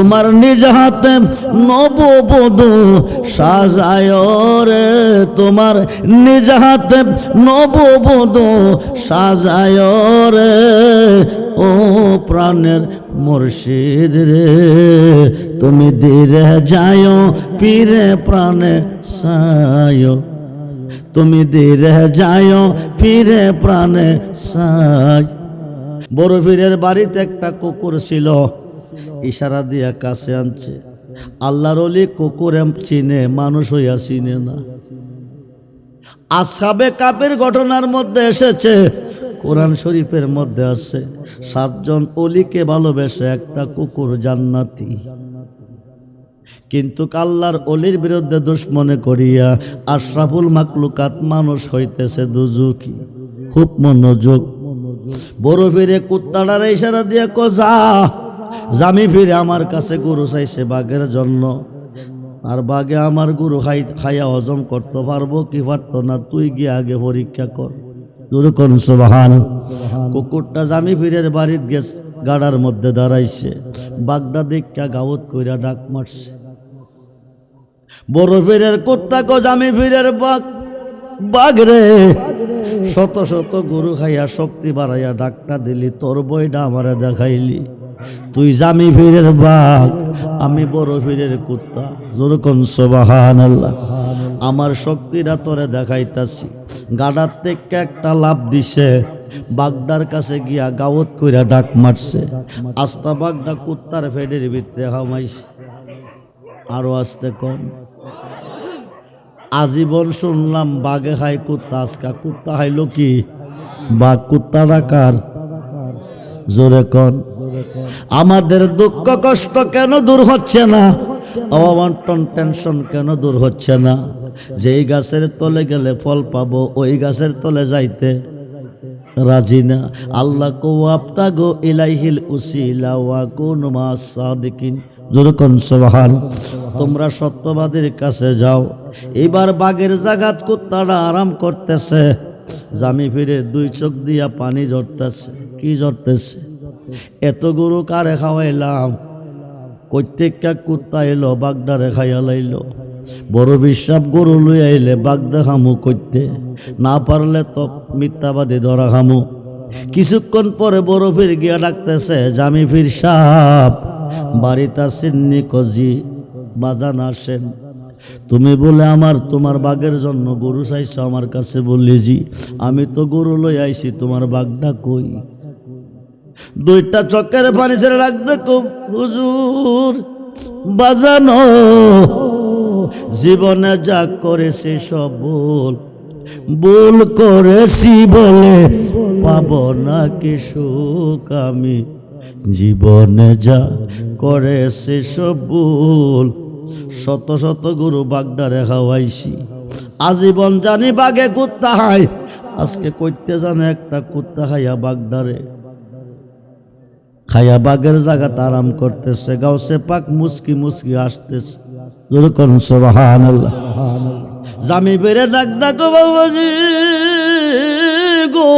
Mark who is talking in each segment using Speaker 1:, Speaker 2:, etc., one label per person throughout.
Speaker 1: তোমার নিজ হাতে নববধূ সাজায় রে, তোমার নিজ হাতে নববধূ সাজায় রে, ও প্রাণের মুর্শিদ রে, তুমি ধীরে যায় ফিরে প্রাণে সায়, তুমি ধীরে যায় ফিরে প্রাণে সায়। বড় পীরের বাড়িতে একটা কুকুর ছিল, ইশারা দিয়া কাছে আনছে। আল্লাহর ওলি কুকুর চিনে, মানুষ হইয়া চিনে না। আসহাবে কাফের ঘটনার মধ্যে এসেছে, কোরআন শরীফের মধ্যে আছে 7 জন ওলিকে ভালোবেসে একটা কুকুর জান্নাতি। কিন্তু আল্লাহর ওলির বিরুদ্ধে দুশমনে করিয়া আশরাফুল মাকলুকাত মানুষ হইতেছে দুজুকি। খুব মনোযোগ। বড় ফিরে কুত্তাটার ইশারা দিয়ে যা, জামি ফিরে আমার কাছে গরু চাইছে বাঘের জন্য, আর বাঘে আমার গরু খাইয়া হজম করতে পারবো কি পারতো না, তুই গিয়ে আগে পরীক্ষা কর। কুকুরটা জামি ফিরের বাড়ির গেছ, গাড়ার মধ্যে দাঁড়াইছে, বাঘটা দেখা গাউত কইরা ডাক মারছে। বড় ফিরের কুত্তা কো জামি ফিরের বাঘ রে, শত শত গরু খাইয়া শক্তি বাড়াইয়া ডাকটা দিলি, তোর বইটা আমারে দেখাইলি, তুই জামি ফিরের বাঘ, আমি বড় ফিরের কুত্তা। যেরকম সুবহানাল্লাহ। আমার শক্তিটা তোরে দেখাইতাছি। গাড়ার থেকে একটা লাভ দিছে, বাগদার কাছে গিয়া গাওত কইরা ডাক মারছে। আস্তা বাগদা কুত্তার ফেডের ভিতরে হামাইছে। আরো আসতে কম। আজীবন শুনলাম বাঘে খায় কুত্তা, আজকা কুত্তা খাইলো কি? বাঘ কুত্তা ডাকার। জোরে কন। আমাদের দুঃখ কষ্ট কেন দূর হচ্ছে না? অভাবন্টন টেনশন কেন দূর হচ্ছে না? যেই গাছের তলে গেলে ফল পাবো, ওই গাছের তলে যাইতে রাজি না। আল্লাহ কো আবতাগো ইলাইহিল উসিলা ওয়া কুনু মাস সাদিকিন। যেরকম সুবহান। তোমরা সত্যবাদীর কাছে যাও। এবার বাঘের জাগাত কুত্তাটা আরাম করতেছে, জামি ফিরে 2 চোখ দিয়া পানি ঝরতেছে। কি ঝরতেছে? এত গরু কারে খাওয়াইলাম, প্রত্যেকটা কুত্তা এলো বাগদারে খাইয়া লাইল। বড় বিশ্বাস গরু লই আইলে বাগদা খামু করতে, না পারলে তো মিথ্যাবাদী ধরা খামু। কিছুক্ষণ পরে বড় ফির গিয়া ডাকতেছে, জামি ফির সাপ বাড়িতে আসেননি? কজি বাজান আসেন। তুমি বলে তোমার বাঘের জন্য গরু চাইছো আমার কাছে? বললি জি। আমি তো গরু লই আইছি, তোমার বাঘটা কই? 2টা চক্কের পানি ছেড়ে রাখবে খুব হুজুর বাজানো, জীবনে যা করেছি সব ভুল করেছি বলে পাব না কি সুখ আমি, জীবনে যা করেছি সব ভুল। শত শত গরু বাগদারে খাওয়াইছি, আজীবন জানি বাঘে কুত্তা খায়, আজকে কইতে জানে একটা কুত্তা খাইয়া বাগদারে খাইয়া বাঘের জায়গাটা আরাম করতেছে। গাউসে পাক মুস্কি মুস্কি আসতেছে। যেরকম সুবহানাল্লাহ। জামি বেড়ে ডাক ডাকো বাবাজি গো,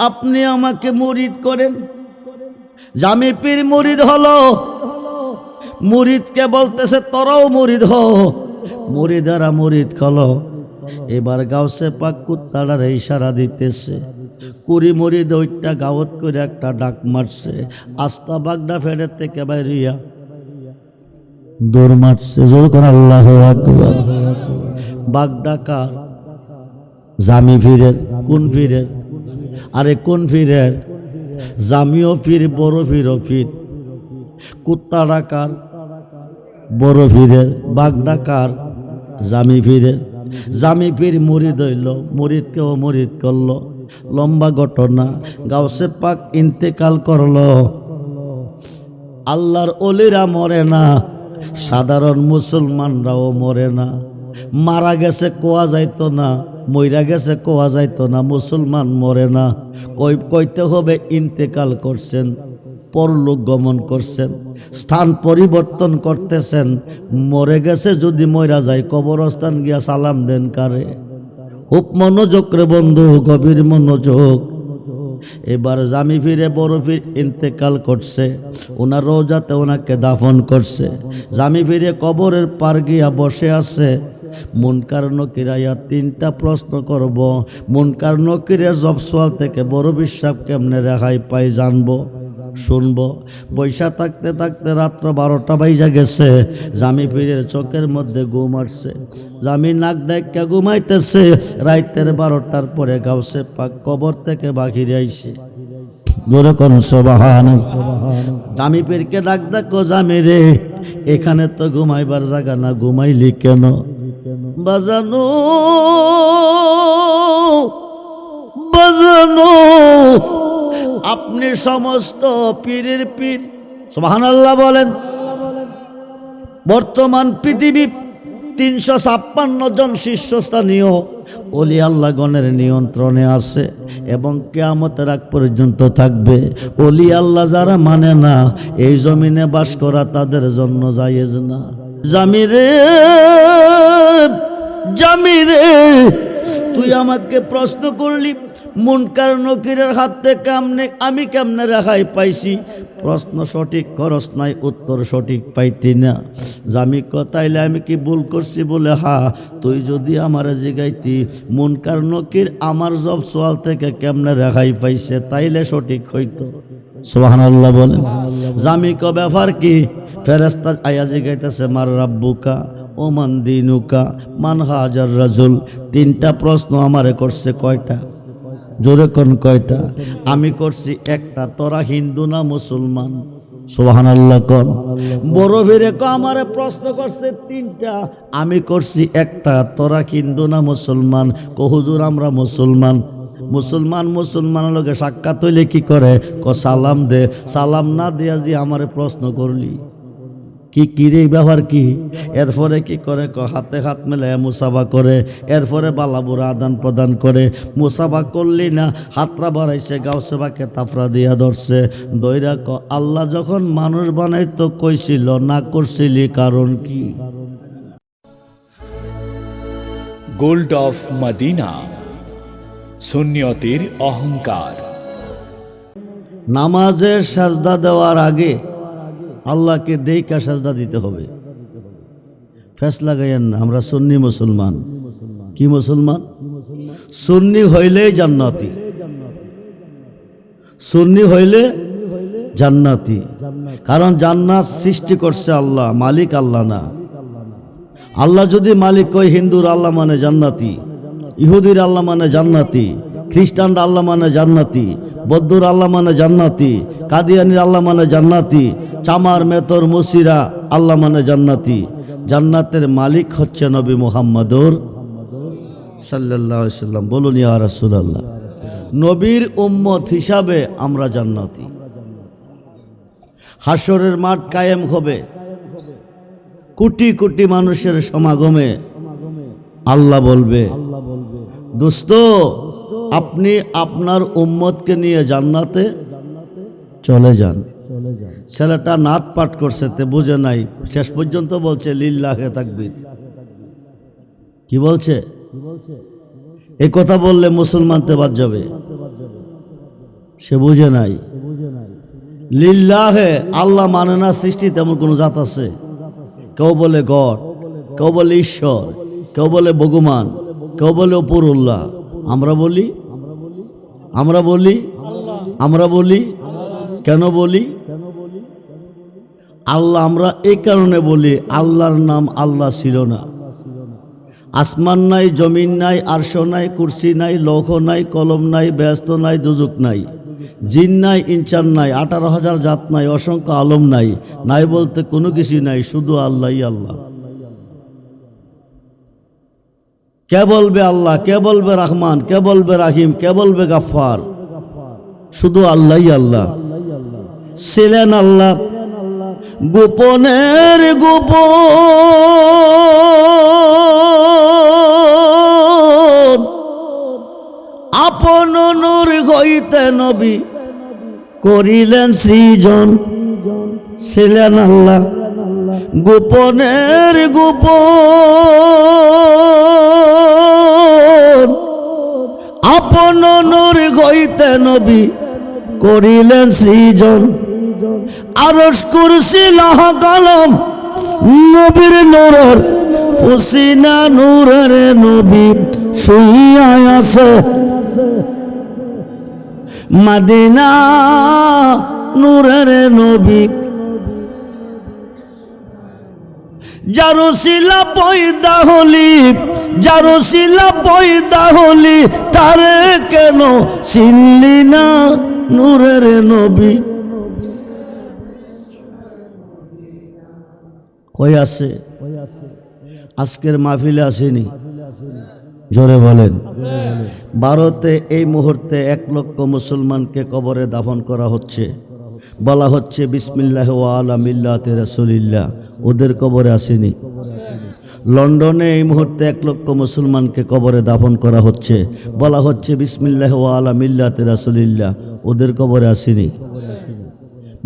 Speaker 1: আপনি আমাকে মুরিদ করেন। জামি পীর মুরিদ হলো, মুরিদকে বলতেছে তোরাও মুরিদ হ, মুরিদারা মুরিদ খলো। এবার গাউসে পাক কুত্তাটার ইশারা দিতেছে, কুড়ি মুড়ি 2টা গাওত করে একটা ডাক মারছে। আস্তা বাগদা ফেডের থেকে বাইরিয়া দৌড় মারছে। যেরকম আল্লাহু আকবার। বাগদা কার? জামি ফিরের। কোন ফিরের? আরে কোন ফিরের? জামিও ফির, বড় ফিরও ফির। কুত্তা ডাকার? বড় ফিরের। বাগদা কার? জামি ফিরের। জামি ফির মুরিদ হইল, মুরিদকেও মুরিদ করলো। লম্বা ঘটনা। গাউসে পাক ইন্তেকাল করলো। আল্লাহর ওলিরা মরে না, সাধারণ মুসলমানরাও মরে না। মারা গেছে কোয়া যাইতো না, মইরা গেছে কোয়া যাইতো না, মুসলমান মরে না। কইতে হবে ইন্তেকাল করছেন, পরলোক গমন করছেন, স্থান পরিবর্তন করতেছেন। মরে গেছে যদি মইরা যায়, কবরস্থান গিয়া সালাম দেন কারে? খুব মনোযোগ রে বন্ধু, গভীর মনোযোগ। এবার জামি ফিরে বড় পীর ইন্তেকাল করছে, ওনার রওজাতে ওনাকে দাফন করছে। জামি ফিরে কবরের পার গিয়া বসে আছে। মুনকার নকিরাইয়া তিনটা প্রশ্ন করব। মুনকার নকিরের জব সোয়াল থেকে বড় বিশ্বাস কেমনে রেহাই পাই জানবো, শুনবো। বৈশা থাকতে থাকতে রাত্র 12টা বাইজা গেছে। জামি পীরের চোখের মধ্যে ঘুম আসছে। জামি নাক ডাইকা ঘুমাইতেছে। রাইতের 12টার পরে গাউসে পাক কবর থেকে বাহিরে আইছে। জোরে কোন সুবহানাল্লাহ। জামি পীরকে ডাক ডাকো, জামি রে এখানে তো ঘুমাইবার জায়গা না, ঘুমাইলি কেন? বাজানো বাজানো আপনি সমস্ত পীরের পীর, সুবহানাল্লাহ বলেন। বর্তমান পৃথিবী 356 জন শীর্ষস্থানীয় ওলি আল্লাহ গণের নিয়ন্ত্রণে আছে এবং কিয়ামতের আগ পর্যন্ত থাকবে। ওলি আল্লাহ যারা মানে না, এই জমিনে বাস করা তাদের জন্য জায়েজ না। জামিরে জামিরে তুই আমাকে প্রশ্ন করলি মুনকার নকিরের হাত থেকে আমি কেমনে রেহাই পাইছি? প্রশ্ন সঠিক করস নাই, উত্তর সঠিক পাইতি না। জামি তাইলে আমি কি ভুল করছি বলে? হা, তুই যদি আমার জিগাইতি মুনকার নকির আমার জব সোয়াল থেকে কেমনে রেহাই পাইছে, তাইলে সঠিক হইতো। সুবহানাল্লাহ বলেন। জামি ক ব্যাপার কি? ফেরেশতা আয়া জিগাইতেছে মার রাব্বুকা ওমান দিনুকা মান হাজার রাজুল। তিনটা প্রশ্ন আমারে করছে। কয়টা? জোরে কোন কয়টা? আমি করছি একটা। তোরা হিন্দু না মুসলমান? সুবহানাল্লাহ কোন। বড় ফিরে আমারে প্রশ্ন করছে তিনটা, আমি করছি একটা। তোরা হিন্দু না মুসলমান? হুজুর আমরা মুসলমান। মুসলমানের লগে সাক্ষাৎ হইলে কি করে? সালাম দে। সালাম না দিয়া যে আমারে প্রশ্ন করলি কি রে ব্যবহার কি? এরপরে কি করে? হাতে হাত মেলে মুসাফা করে। এরপরে বালাবুরা আদান প্রদান করে। মুসাফা করলি না, হাতরা বাড়াইছে, গাউসে বাকে তাফরা দিয়া ধরছে। দইরা আল্লাহ যখন মানুষ বানাইতো কইছিল না করছিলি কারণ কি?
Speaker 2: গোল্ড অফ মদিনা, সুন্নিয়তের অহংকার।
Speaker 1: নামাজের সাজদা দেওয়ার আগে আল্লাহকে দেইকা সাজদা দিতে হবে। ফেস লাগাইয়েন না। আমরা সুন্নি মুসলমান। কি মুসলমান? সুন্নি হইলে জান্নাতি। সুন্নি হইলে জান্নাতি। কারণ জান্নাত সৃষ্টি করছে আল্লাহ, মালিক আল্লাহ না। আল্লাহ যদি মালিক কয়, হিন্দুর আল্লাহ মানে জান্নাতি, ইহুদির আল্লাহ মানে জান্নাতি, খ্রিস্টানরা আল্লাহ মানে জান্নাতি, বৌদ্ধর আল্লাহ মানে জান্নাতি, কাদিয়ানির আল্লাহ মানে জান্নাতি, চামার মেতর মুসিরা আল্লাহ মানে জান্নাতি। জান্নাতের মালিক হচ্ছে নবী মুহাম্মদুর সাল্লাল্লাহু আলাইহি সাল্লাম। বলুন ইয়া রাসূলুল্লাহ। নবীর উম্মত হিসাবে আমরা জান্নাতি। হাসরের মাঠ কায়েম হবে, কোটি কোটি মানুষের সমাগমে আল্লাহ বলবে, দোস্ত আপনি আপনার উম্মতকে নিয়ে জান্নাতে চলে যান। ছেলেটা নাত পাঠ করছে, তে বুঝে নাই, শেষ পর্যন্ত বলছে লিল্লাহে তাকবীর। কি বলছে? এই কথা বললে মুসলমানতে বাদ যাবে। সে বুঝে নাই। লিল্লাহে আল্লাহ মানে না সৃষ্টি তেমন কোন জাত আছে? কেউ বলে গড, কেউ বলে ঈশ্বর, কেউ বলে ভগবান, কেউ বলে অপরুল্লাহ। আমরা বলি কেন বলি? আল্লাহ আমরা এই কারণে বলি, আল্লাহর নাম আল্লাহ ছিল না। আসমান নাই, জমিন নাই, আরশ নাই, কুরসি নাই, লৌহ নাই, কলম নাই, ব্যস্ত নাই, দুজুক নাই, জিন নাই, ইনসান নাই, 18,000 জাত নাই, অসংখ্য আলম নাই। নাই বলতে কোনো কিছু নাই, শুধু আল্লাহই আল্লাহ। কে বলবে আল্লাহ, কে বলবে রহমান, কে বলবে রাহিম, কে বলবে গাফফার? শুধু আল্লাহই আল্লাহ। ছিলেন আল্লাহ গোপনের গোপন, আপন নূর হইতে নবী করিলেন সৃজন। ছিলেন আল্লাহ গোপনের গোপন, আপন নূর হইতে নবী করিলেন সৃজন, আরশ কুরসি লৌহ কলম নবীর নূরের ফুসিনা নূরের নবী শুইয়া আছে মদিনা নূরের নবী। যারো শিলা পয়দা হলি, যারো শিলা পয়দা হলি, তারে কেন চিনলি না নূরের নবী। কই আছে আজকের মাহফিলে আসেনি? জোরে বলেন। ভারতে এই মুহূর্তে 1 লক্ষ মুসলমানকে কবরে দাফন করা হচ্ছে, বলা হচ্ছে বিসমিল্লাহ ওয়া আলা মিল্লাতি রাসূলিল্লাহ। ওদের কবরে আসেনি? লন্ডনে এই মুহূর্তে 1 লক্ষ মুসলমানকে কবরে দাফন করা হচ্ছে, বলা হচ্ছে বিসমিল্লাহ ওয়া আলা মিল্লাতি রাসূলিল্লাহ। ওদের কবরে আসেনি?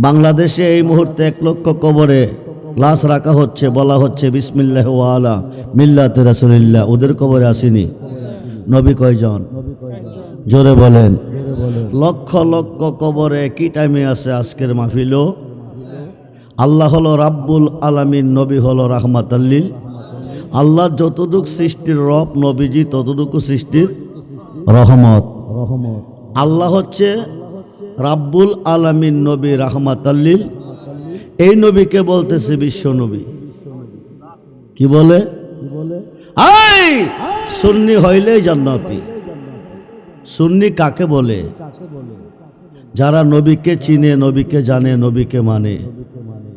Speaker 1: বাংলাদেশে এই মুহূর্তে 1 লক্ষ কবরে লাশ রাখা হচ্ছে, বলা হচ্ছে বিসমিল্লাহ ওয়া আলা মিল্লাতি রাসূলিল্লাহ। ওদের কবরে আসেনি? নবী কয়জন? জোরে বলেন। লক্ষ লক্ষ কবরে কি টাইমে আছে আজকের মাহফিলও? আল্লাহ হলো রাব্বুল আলামিন, নবী হলো রাহমাতাল লিল। আল্লাহ যতটুকু সৃষ্টির রব, নবীজি ততটুকু সৃষ্টির রহমত। আল্লাহ হচ্ছে রাব্বুল আলামিন, নবী রাহমাতাল লিল। এই নবীকে বলতেছে বিশ্ব নবী। কি বলে? এই সুন্নি হইলেই জান্নাতি। সুন্নি কাকে বলে? যারা নবীকে চিনে, নবীকে জানে, নবীকে মানে,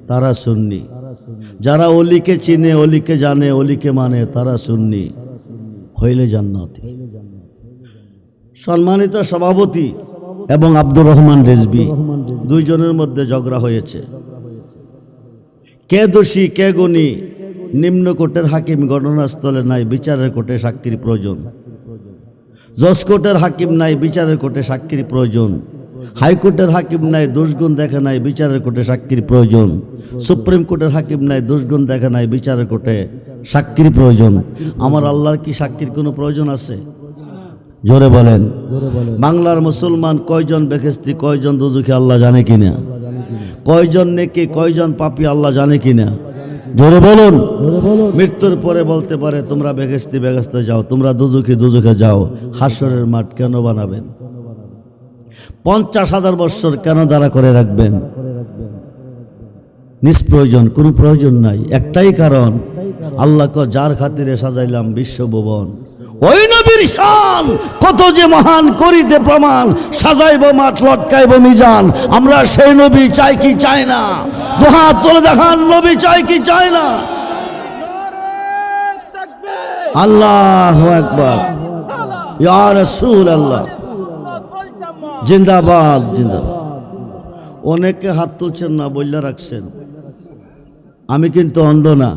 Speaker 1: তারা সুন্নি। যারা অলিকে চিনে, অলিকে জানে, অলিকে মানে, তারা সুন্নি। হইলে জান্নাতি। সম্মানিত সভাপতি এবং আব্দুর রহমান রিজভী, দুইজনের মধ্যে ঝগড়া হয়েছে। কে দোষী কে গুণী? নিম্ন কোর্টের হাকিম ঘটনাস্থলে নাই, বিচারের কোর্টে সাক্ষীর প্রয়োজন। জজ কোর্টের হাকিম নাই, বিচারের কোর্টে সাক্ষীর প্রয়োজন। হাইকোর্টের হাকিম নাই, দোষগুণ দেখে নাই, বিচারের কোর্টে সাক্ষীর প্রয়োজন। সুপ্রিম কোর্টের হাকিম নাই, দোষগুণ দেখে নাই, বিচারের কোর্টে সাক্ষীর প্রয়োজন। আমার আল্লাহর কি সাক্ষীর কোনো প্রয়োজন আছে? জোরে বলেন। বাংলার মুসলমান কয়জন বেহেশতি, কয়জন দুজখী আল্লাহ জানে কিনা? কয়জন নেকি, কয়জন পাপী আল্লাহ জানে কিনা? জোরে বলুন। মৃত্যুর পরে বলতে পারে তোমরা বেহেশতি বেহেশতে যাও, তোমরা দুজখী দুজখে যাও। হাসরের মাঠ কেন বানাবেন? 50,000 বৎসর কেন দাঁড়া করে রাখবেন? নিষ্প্রয়োজন, কোনো প্রয়োজন নাই। একটাই কারণ, আল্লাহকে যার খাতিরে সাজাইলাম বিশ্বভুবন, ওই নবীর শান কত যে মহান করিতে প্রমাণ। সাজাইব মাঠ, লটকাইব মিজান। আমরা সেই নবী চাই কি চাই না? দুহাত তুলে দেখান, নবী চাই কি চাই না? আল্লাহু আকবার, ইয়া রাসূলুল্লাহ, জিন্দাবাদ জিন্দাবাদ। অনেকে হাত তুলছেন না, বইলা রাখছেন। আমি কিন্তু অন্ধ না।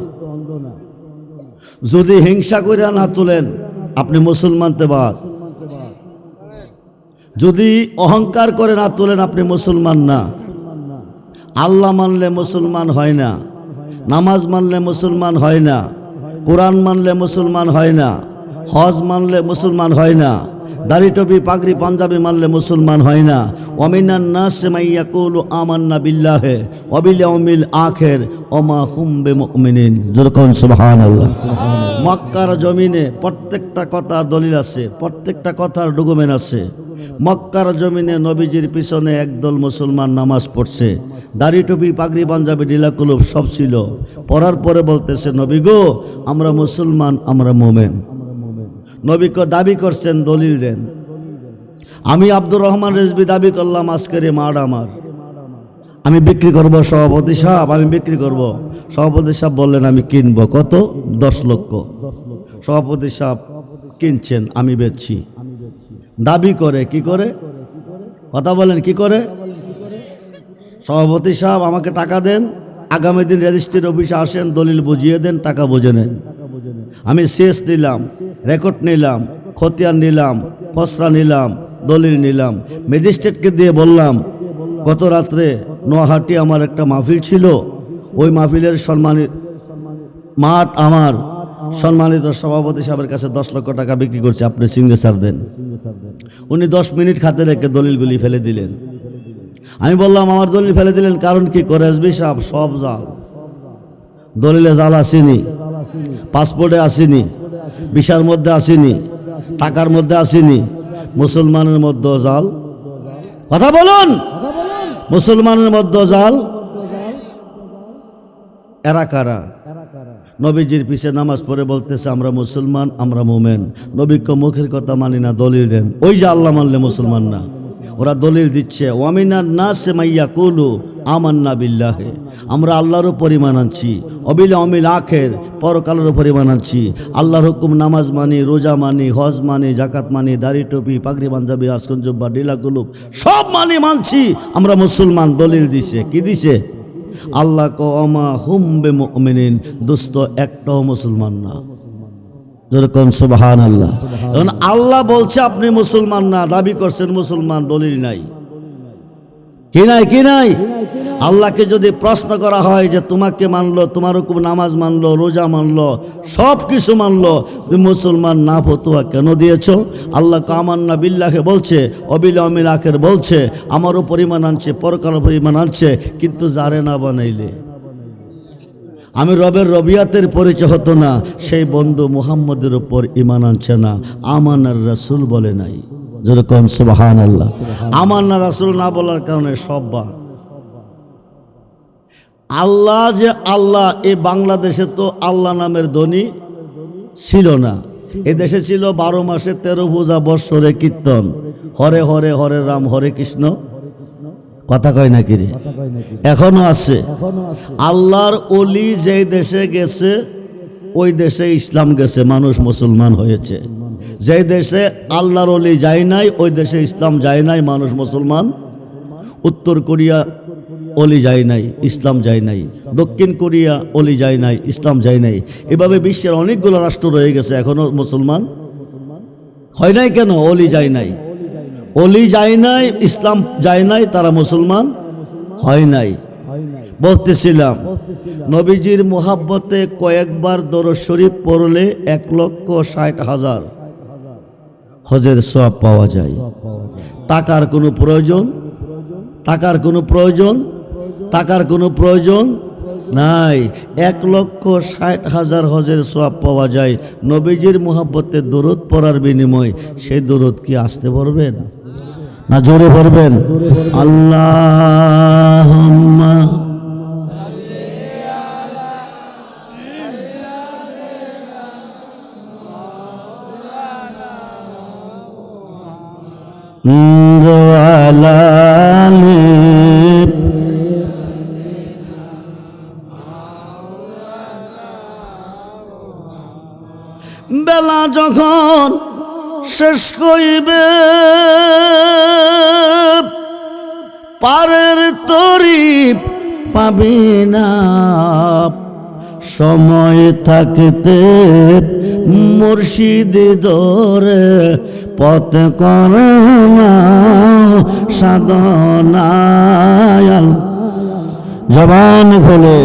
Speaker 1: যদি হিংসা করে না তুলেন, আপনি মুসলমান তেবাদ। যদি অহংকার করে না তোলেন, আপনি মুসলমান না। আল্লাহ মানলে মুসলমান হয় না, নামাজ মানলে মুসলমান হয় না, কোরআন মানলে মুসলমান হয় না, হজ মানলে মুসলমান হয় না, দাড়ি টুপি পাগড়ি পাঞ্জাবি মানলে মুসলমান হয় না। ওয়ামিনান নাস মান ইয়াকুলু আমান্না বিল্লাহি ওয়া বিল ইয়াউমিল আখির ওয়া মা হুম বিমুমিনিন। যখন সুবহানাল্লাহ। মক্কার জমিনে প্রত্যেকটা কথার দলিল আছে, প্রত্যেকটা কথার ডকুমেন্ট আছে। মক্কার জমিনে নবীজির পিছনে একদল মুসলমান নামাজ পড়ছে, দাড়ি টুপি পাগড়ি পাঞ্জাবি ঢিলাকুলুপ সব ছিল। পড়ার পরে বলতেছে, নবী গো, আমরা মুসলমান, আমরা মোমেন। নবীকে দাবি করছেন, দলিল দেন। আমি আব্দুর রহমান রিজভী দাবি করলাম, আজকের এই মাঠ আমার, আমি বিক্রি করব। সভাপতি সাহেব, আমি বিক্রি করব। সভাপতি সাহেব বললেন আমি কিনব। কত? 10 লক্ষ। সভাপতি সাহেব কিনছেন, আমি বেচছি। দাবি করে কি করে? কথা বলেন, কি করে? সভাপতি সাহেব আমাকে টাকা দেন, আগামী দিন রেজিস্ট্রির অফিসে আসেন, দলিল বুঝিয়ে দেন, টাকা বুঝে নেন। আমি শেষ নিলাম, রেকর্ড নিলাম, খতিয়ান নিলাম, ফসরা নিলাম, দলিল নিলাম। ম্যাজিস্ট্রেটকে দিয়ে বললাম, গত রাত্রে নোয়াহাটি আমার একটা মাহফিল ছিল, ওই মাহফিলের সম্মানিত মাঠ আমার, সম্মানিত সভাপতি সাহেবের কাছে 10 লক্ষ টাকা বিক্রি করছে, আপনি সিগনেচার দেন। উনি 10 মিনিট খাতে রেখে দলিলগুলি ফেলে দিলেন। আমি বললাম আমার দলিল ফেলে দিলেন কারণ কি? করে এসবি সাহেব সব জাল, দলিলে জাল আসেনি, পাসপোর্টে আসেনি, ভিসার মধ্যে আসেনি, টাকার মধ্যে আসেনি, মুসলমানের মধ্যে জাল। কথা বলুন, মুসলমানের মধ্যে জাল। এরা কারা? নবীজির পিছে নামাজ পড়ে বলতেছে আমরা মুসলমান, আমরা মোমেন, নবীকে মুখের কথা মানি না, দলিল দেন। ওই যে আল্লাহ মানলে মুসলমান না, ওরা দলিল দিচ্ছে ওয়ামিনান নাস মাইয়াকুলু আমান্না বিল্লাহি, আমরা আল্লাহর উপর ঈমান আনছি, অবিল অমিল আখের, পরকালের উপর ঈমান আনছি, আল্লাহর হুকুম নামাজ মানি, রোজা মানি, হজ মানি, জাকাত মানি, দাড়ি টুপি, পাগড়ি পাঞ্জাবি, আসকন জুব্বা, ঢিলা কুলুপ সব মানছি, আমরা মুসলমান। দলিল দিছে, কি দিছে? আল্লাহ কমা হুম বে মুমিনিন, দুস্থ একটাও মুসলমান না। যেরকম সুবহানাল্লাহ। এখন আল্লাহ বলছে আপনি মুসলমান না, দাবি করছেন মুসলমান, দলিল নাই। কি নাই? কি নাই? আল্লাহকে যদি প্রশ্ন করা হয় যে তোমাকে মানলো, তোমার হুকুম নামাজ মানলো, রোজা মানলো, সব কিছু মানলো, তুমি মুসলমান না ফতোয়া কেন দিয়েছো? আল্লাহ আমান্না বিল্লাহে বলছে, অবিল অমিল আখের বলছে, আমার উপর ঈমান আনছে, পরকালের উপর ঈমান আনছে, কিন্তু যারে না বানাইলে আমি রবের রবিয়াতের পরিচয় হতো না, সেই বন্ধু মুহাম্মদের উপর ঈমান আনছে না, আমানার রাসূল বলে নাই। যেরকম সুবহানাল্লাহ। আমানা রাসূল না বলার কারণে সব বা আল্লাহ যে আল্লাহ, এই বাংলাদেশে তো আল্লাহ নামের ধ্বনি ছিল না। এদেশে ছিল 12 মাসে 13 পূজা, বৎসরে কীর্তন, হরে হরে হরে রাম হরে কৃষ্ণ। কথা কয় নাকি রে? এখনো আছে। আল্লাহর ওলি যেই দেশে গেছে ওই দেশে ইসলাম গেছে, মানুষ মুসলমান হয়েছে। যেই দেশে আল্লাহর ওলি যায় নাই ওই দেশে ইসলাম যায় নাই, মানুষ মুসলমান। উত্তর কোরিয়া ওলি যায় নাই, ইসলাম যায় নাই। দক্ষিণ কোরিয়া ওলি যায় নাই, ইসলাম যায় নাই। এভাবে বিশ্বের অনেকগুলো রাষ্ট্র রয়ে গেছে, এখনো মুসলমান হয় নাই। কেন? ওলি যায় নাই। ওলি যায় নাই, ইসলাম যায় নাই, তারা মুসলমান হয় নাই। বলতেছিলাম নবীজির মুহাব্বতে কয়েকবার দরুদ শরীফ পড়লে 1,60,000 হজের সওয়াব পাওয়া যায়। টাকার কোনো প্রয়োজন, টাকার কোনো প্রয়োজন, টাকার কোনো প্রয়োজন নাই। 1,60,000 হজের সওয়াব পাওয়া যায় নবীজির মুহাব্বতে দরুদ পড়ার বিনিময়। সেই দরুদ কি আসতে পারবেন না জোরে পড়বেন? আল্লাহুম্মা বেলা যখন শেষ করিবে পারের তরি পাবি না, সময় থাকতে মুর্শিদ ধরে পথ করে না সাধনা। জবান খোলে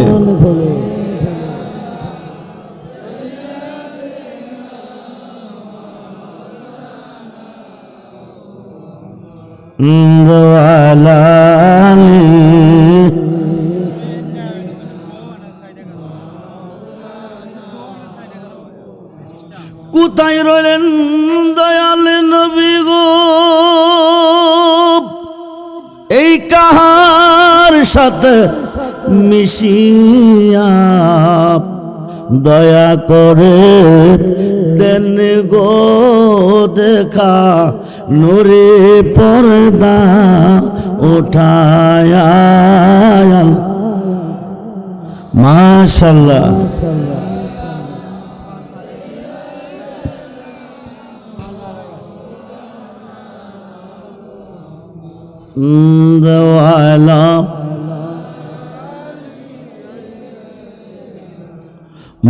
Speaker 1: কোথায় রইলেন দয়াল নবী গো? এই কাহার সাথে মিশিয়া দয়া করে দেন গো দেখা, নূরে পর্দা উঠায়া। মাশাআল্লাহ। দেওয়ালা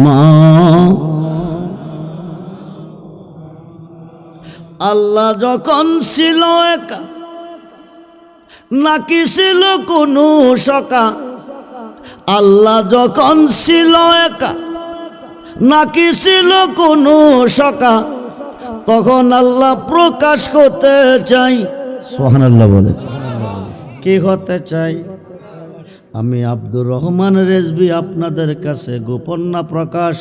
Speaker 1: মা আল্লাহ যখন ছিল একা, নাকি ছিল কোনো সকা? আল্লাহ যখন ছিল একা, নাকি ছিল কোনো শকা, তখন আল্লাহ প্রকাশ করতে চাই। সুবহানাল্লাহ বলে। কি হতে চাই? আমি আব্দুর রহমান রেজভী আপনাদের কাছে গোপন না প্রকাশ।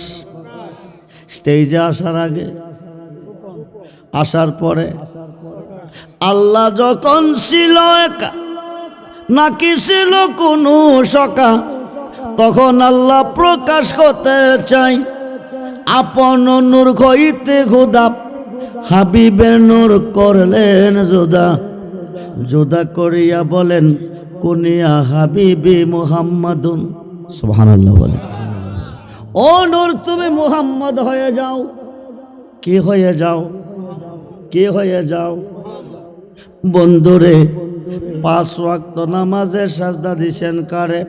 Speaker 1: স্টেজে আসার আগে, আসার পরে আল্লাহ যখন ছিল একা, নাকি ছিল কোনো শকা, তখন আল্লাহ প্রকাশ করতে চাই। আপন নূর হইতে খুদা হাবিবের নূর করলেন জুদা, জুদা করিয়া বলেন কুনিয়া হাবিবি মুহাম্মাদুন। সুবহানাল্লাহ বলে। ও নূর তুমি মুহাম্মদ হয়ে যাও। কি হয়ে যাও? কি হয়ে যাও? বন্ধুরে, 5 ওয়াক্ত নামাজে সাজদা দিছেন কারে?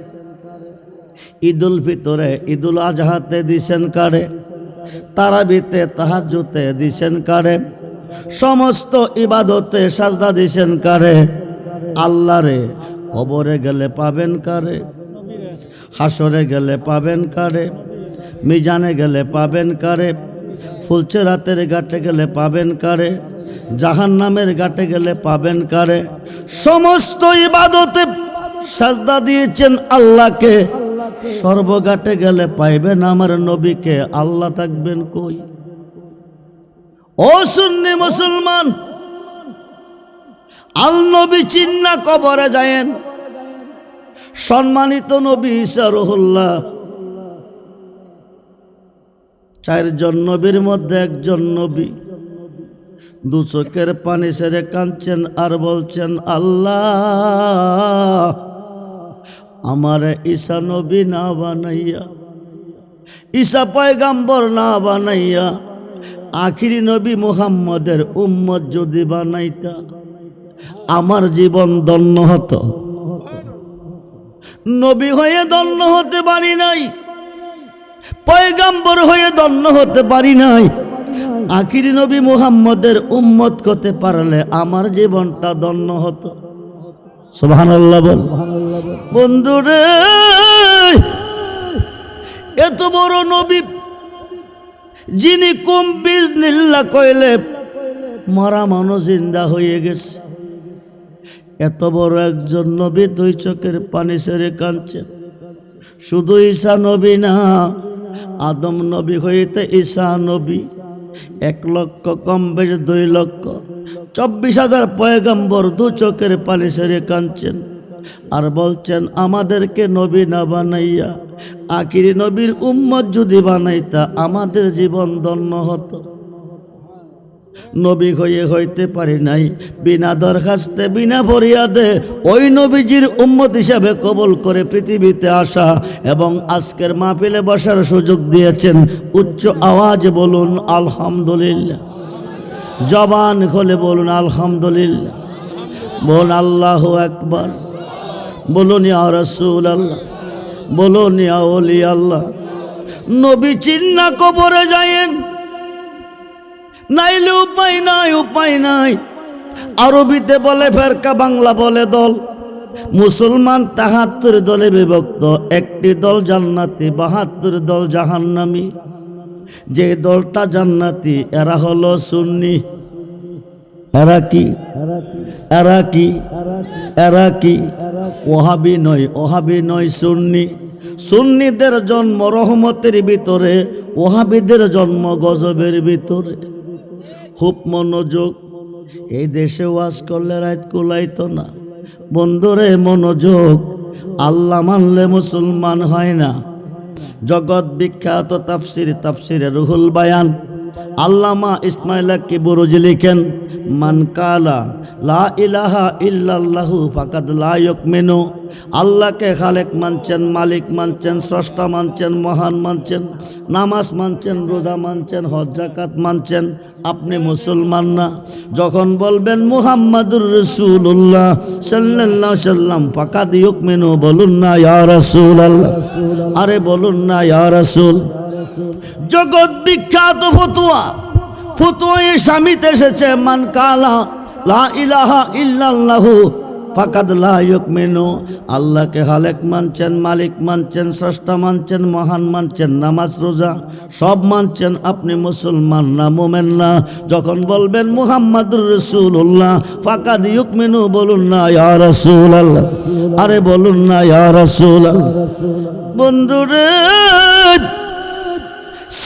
Speaker 1: ঈদুল ফিতরে, ঈদুল আজহাতে দিছেন কারে? তারাবিতে, তাহাজ্জুদে দিছেন কারে? সমস্ত ইবাদতে সাজদা দিছেন কারে? আল্লাহরে। কবরে গেলে পাবেন কারে? হাসরে গেলে পাবেন কারে? মিজানে গেলে পাবেন কারে? ফুলচেরাতের ঘাটে গেলে পাবেন কারে? জাহান্নামের ঘাটে গেলে পাবেন কারে? সমস্ত ইবাদতে সাজদা দিয়েছেন আল্লাহকে, সর্বঘাটে গেলে পাইবেন আমার নবীকে। আল্লাহ থাকবেন কই? ও সুন্নি মুসলমান, আল নবী চিন্না কবরে যায়েন। সম্মানিত নবী ঈসা রুহুল্লাহ, 4 জন নবীর মধ্যে একজন নবী 2 চোখের পানি ছেড়ে কাঁদছেন আর বলছেন, আল্লাহ আমারে ঈসা নবী না বানাইয়া, ঈসা পয়গাম্বর না বানাইয়া আখিরি নবী মুহাম্মদের উম্মত যদি বানাইতা আমার জীবন ধন্য হতো। নবী হয়ে ধন্য হতে পারি নাই, পয়গাম্বর হয়ে ধন্য হতে পারি নাই, আখিরি নবী মুহাম্মদের উম্মত হতে পারলে আমার জীবনটা ধন্য হতো। সুবহানাল্লাহ বল। বন্ধুরে, এত বড় নবী যিনি কুম বিজনিল্লাহ কইলে মরা মানুষ জিন্দা হয়ে গেছে, এত বড় একজন নবী 2 চোখের পানি ছেড়ে কাঁদছে। শুধু ঈসা নবী না, আদম নবী হইতে ঈসা নবী, 1 লক্ষ কম বেশি 2 লক্ষ 24,000 পয়গম্বর 2 চোখের পানি ছেড়ে কাঁদছেন আর বলছেন, আমাদেরকে নবী না বানাইয়া আখিরি নবীর উম্মত যদি বানাইতা আমাদের জীবন ধন্য হতো। নবী হয়ে হইতে পারি নাই, বিনা দরখাস্তে বিনা ফরিয়াদে ওই নবীজির উম্মত হিসাবে কবুল করে পৃথিবীতে আসা এবং আজকের মাহফিলে বসার সুযোগ দিয়েছেন। উচ্চ আওয়াজ বলুন আলহামদুলিল্লাহ, জবান খুলে বলুন আলহামদুলিল্লাহ, বলুন আল্লাহু আকবার, বলুন ইয়া রাসূলুল্লাহ, বলুন ইয়া ওলি আল্লাহ। নবী চিন্না কবরে যায়েন, নাইলে উপায় নাই, উপায় নাই। আরবিতে বলে ফেরকা, বাংলা বলে দল। মুসলমান 73 দলে বিভক্ত, 1টি দল জান্নাতি, 72 দল জাহান্নামী। যে দলটা জান্নাতি এরা হলো সুন্নি। এরা কি? এরা কি? এরা কি? ওহাবি নয়, ওহাবি নয়, সুন্নি। সুন্নিদের জন্ম রহমতের ভিতরে, ওহাবিদের জন্ম গজবের ভিতরে। খুব মনোযোগ। এই দেশে ওয়াজ করলে রাত কুলাইতো না। বন্ধুরে মনোযোগ, আল্লাহ মানলে মুসলমান হয় না। জগৎ বিখ্যাত তাফসিরে রুহুল বায়ান আল্লামা ইসমাইল কিবরুজি লিখেন, মান কালা লা ইলাহা ইল্লাল্লাহু ফাকাদ লা ইউমিনু। আল্লাহকে খালেক মানছেন, মালিক মানছেন, স্রষ্টা মানছেন, মহান মানছেন, নামাজ মানছেন, রোজা মানছেন, হজ যাকাত মানছেন, আপনি মুসলমান না। যখন বলবেন মুহাম্মাদুর রাসূলুল্লাহ সাল্লাল্লাহু আলাইহি সাল্লাম ফাকাদ ইউমিনু, বলুন না ইয়া রাসূলুল্লাহ, আরে বলুন না ইয়া রাসূল। জগৎ বিখ্যাত ফতোয়া, ফতোয়ায়ে স্বামীতে এসেছে, মান কালা লা ইলাহা ইল্লাল্লাহু ফাকাদ লা ইউমিনু, আল্লাহকে খালেক মানছেন, মালিক মানছেন, স্রষ্টা মানছেন, মহান মানছেন, নামাজ রোজা সব মানছেন, আপনি মুসলমান না, মুমিন না। যখন বলবেন মুহাম্মাদুর রাসূলুল্লাহ, ফাকাদ ইউমিনু বলুন না ইয়া রাসূলুল্লাহ, আরে বলুন না ইয়া রাসূলুল্লাহ। বন্ধুরে,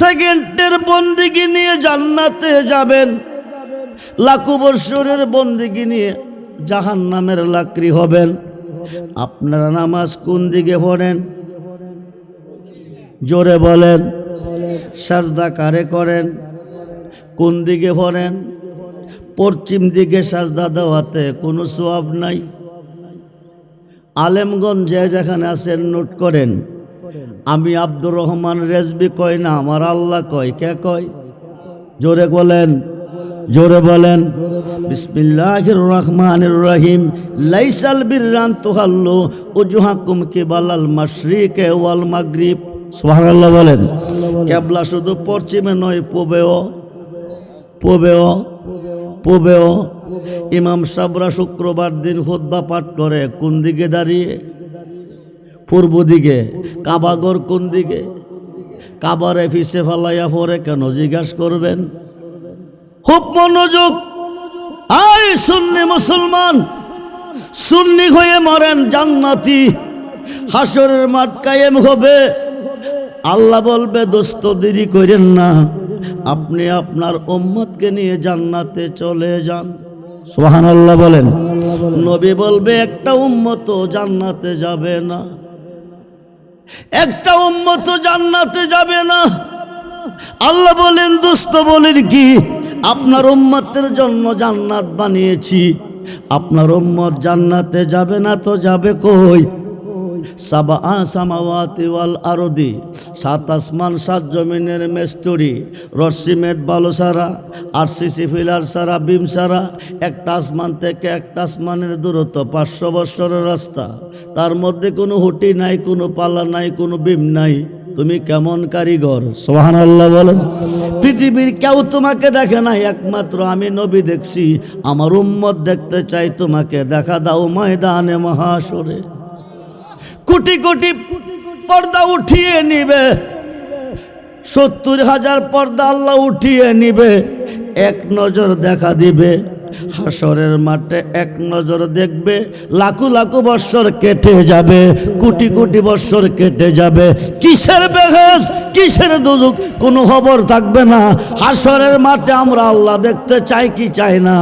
Speaker 1: সেকেন্ডের বন্দিগি নিয়ে জান্নাতে যাবেন, লাখো বৎসরের বন্দিগি নিয়ে জাহান্নামের লাকড়ি হবেন। আপনারা নামাজ কোন দিকে পড়েন? জোরে বলেন। সাজদা কারে করেন? কোন দিকে পড়েন? পশ্চিম দিকে সাজদা দেওয়াতে কোনো সওয়াব নাই। আলেমগঞ্জে যেখানে আছেন নোট করেন। আমি আব্দুর রহমান রেজবি কই না, আমার আল্লাহ কয়। কে কয়? জোরে বলেন, জোরে বলেন। বিসমিল্লাহির রহমানির রহিম। লাইসাল বিররান তুহাল্লু উজুহাকুম কিবালাল মাশরিকি ওয়াল মাগরিব। সুবহানাল্লাহ বলেন। কিবলা শুধু পশ্চিমে নয়, পূবেও, পূবেও, পূবেও। ইমাম সাবরা শুক্রবার দিন খুতবা পাঠ করে কোন দিকে দাঁড়িয়ে? পূর্ব দিকে। কাবাগর কোন দিকে? কাবারে ফিসে ফালাইয়া পরে কেন জিজ্ঞাসা করবেন? খুব মনোযোগ। আই সুন্নি মুসলমান, সুন্নি হয়ে মরেন জান্নাতি, হাসরের মাঠ কায়েম হবে। আল্লাহ বলবে দোস্ত দেরি করেন না, আপনি আপনার উম্মতকে নিয়ে জান্নাতে চলে যান। সুবহানাল্লাহ বলেন। নবী বলবে একটা উম্মত জান্নাতে যাবে না, একটা উম্মত জান্নাতে যাবে না। আল্লাহ বলেন দোস্ত বলেন কি? আপনার উম্মতের জন্য জান্নাত বানিয়েছি, আপনার উম্মত জান্নাতে যাবে না তো যাবে কই? সাবা সামাওয়াতি ওয়াল আরদি, সাত আসমান সাত জমিনের মেস্তরি, রসিমেট বালু সারা, আরসিসি ফিলার সারা, বিম সারা, একটা আসমান থেকে একটা আসমানের দূরত্ব 500 বৎসরের রাস্তা। তার মধ্যে কোনো হুটি নাই, কোনো পাল্লা নাই, কোনো বিম নাই। তুমি কেমন কারিগর? সুবহানাল্লাহ বলেন। পৃথিবীর কেউ তোমাকে দেখে নাই, একমাত্র আমি নবী দেখছি। আমার উম্মত দেখতে চাই, তোমাকে দেখা দাও ময়দানে মহাশরে। কোটি কোটি পর্দা উঠিয়ে নিবে, 70,000 পর্দা আল্লাহ উঠিয়ে নিবে, এক নজর দেখা দিবে। হাসরের মাঠে এক নজর দেখবে, লাখো লাখো বৎসর কেটে যাবে, কোটি কোটি বৎসর কেটে যাবে। কিসের বেহেস, কিসের দুজক, কোনো খবর থাকবে না। হাসরের মাঠে আমরা আল্লাহ দেখতে চাই কি চাই না?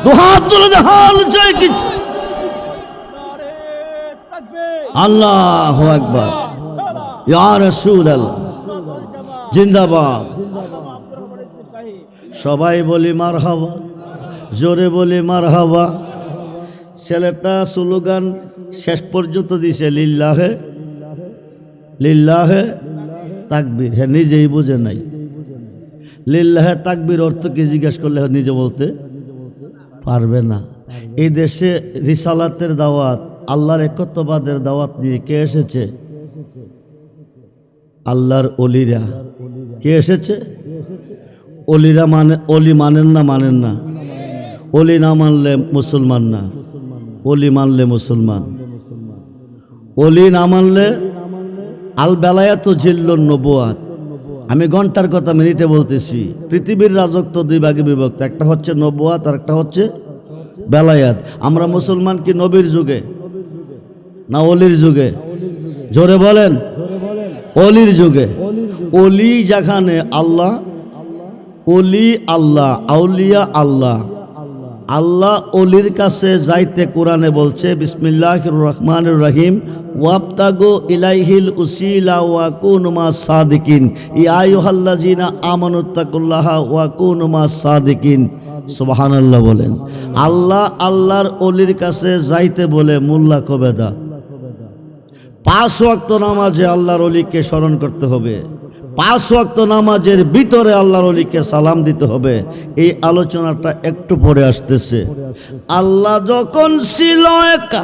Speaker 1: দুহাত তুলে দেখান চাই কি? আল্লাহু আকবার, ইয়া রাসূলুল্লাহ জিন্দাবাদ। সবাই বলি মারহাবা, জোরে বলি মারহাবা। ছেলেটা স্লোগান শেষ পর্যন্ত দিছে লিল্লাহে, লিল্লাহে তাকবীর। হ্যাঁ, নিজেই বুঝে নাই। লিল্লাহে তাকবীর অর্থ কি জিজ্ঞেস করলে নিজে বলতে পারবে না। এই দেশে রিসালাতের দাওয়াত, আল্লাহর একত্ববাদের দাওয়াত নিয়ে কে এসেছে? আল্লাহর অলিরা। কে এসেছে? অলিরা। মানে অলি মানেন না, মানেন না। অলি না মানলে মুসলমান না, অলি মানলে মুসলমান। অলি না মানলে আল বেলায়াত জিল্লুন নবুয়াত। আমি ঘন্টার কথা মিনিটে বলতেছি। পৃথিবীর রাজত্ব দুই ভাগে বিভক্ত, একটা হচ্ছে নবুয়াত আর একটা হচ্ছে বেলায়াত। আমরা মুসলমান কি নবীর যুগে না অলির যুগে? জোরে বলেন। অলির যুগে। অলি যেখানে আল্লাহ, অলি আল্লাহ, আউলিয়া আল্লাহ। আল্লাহ অলির কাছে যাইতে কোরআনে বলছে বিসমিল্লাহির রহমানির রহিম, ওয়াবতাগু ইলাইহিল উসিলা ওয়া কুনু মাস সাদিকিন, ইয়া আইয়ুহাল্লাযিনা আমানুত্তাকুল্লাহা ওয়া কুনু মাস সাদিকিন। সুবহানাল্লাহ বলেন। আল্লাহ আল্লাহর অলির কাছে যাইতে বলে মোল্লা কবেদা। 5 ওয়াক্ত নামাজে আল্লাহর অলিকে স্মরণ করতে হবে, 5 ওয়াক্ত নামাজের ভিতরে আল্লাহর অলিকে সালাম দিতে হবে। এই আলোচনাটা একটু পরে আসতেছে। আল্লাহ যখন ছিল একা,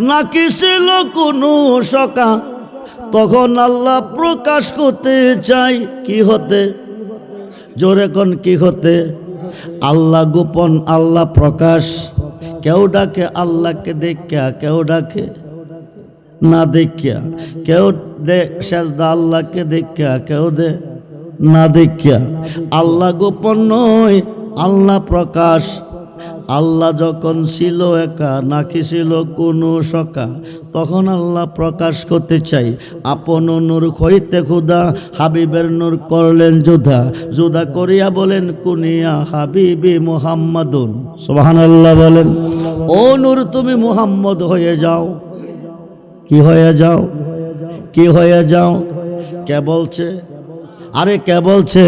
Speaker 1: নাকি ছিল কোনো সকা, তখন আল্লাহ প্রকাশ করতে চাই কি হতে? জোরে কোন কি হতে? আল্লাহ গোপন, আল্লাহ প্রকাশ। কেউ ডাকে আল্লাহকে দেখিয়া, কেউ ডাকে না দেখিয়া, কেউ দে সেজদা আল্লাহকে দেখিয়া, কেউ দে না দেখিয়া। আল্লাহ গোপন নয়, আল্লাহ প্রকাশ। আল্লাহ যখন ছিল একা, নাকি ছিল কোনো সকা, তখন আল্লাহ প্রকাশ করতে চাই। আপন নূর হইতে খুদা হাবিবের নূর করলেন জুদা, জুদা করিয়া বলেন কুনিয়া হাবিবি মুহাম্মাদুন। সুবহানাল্লাহ বলেন। ও নূর তুমি মুহাম্মদ হয়ে যাও। কি হয়ে যাও? কি হয়ে যাও? কে বলছে? আরে কে বলছে?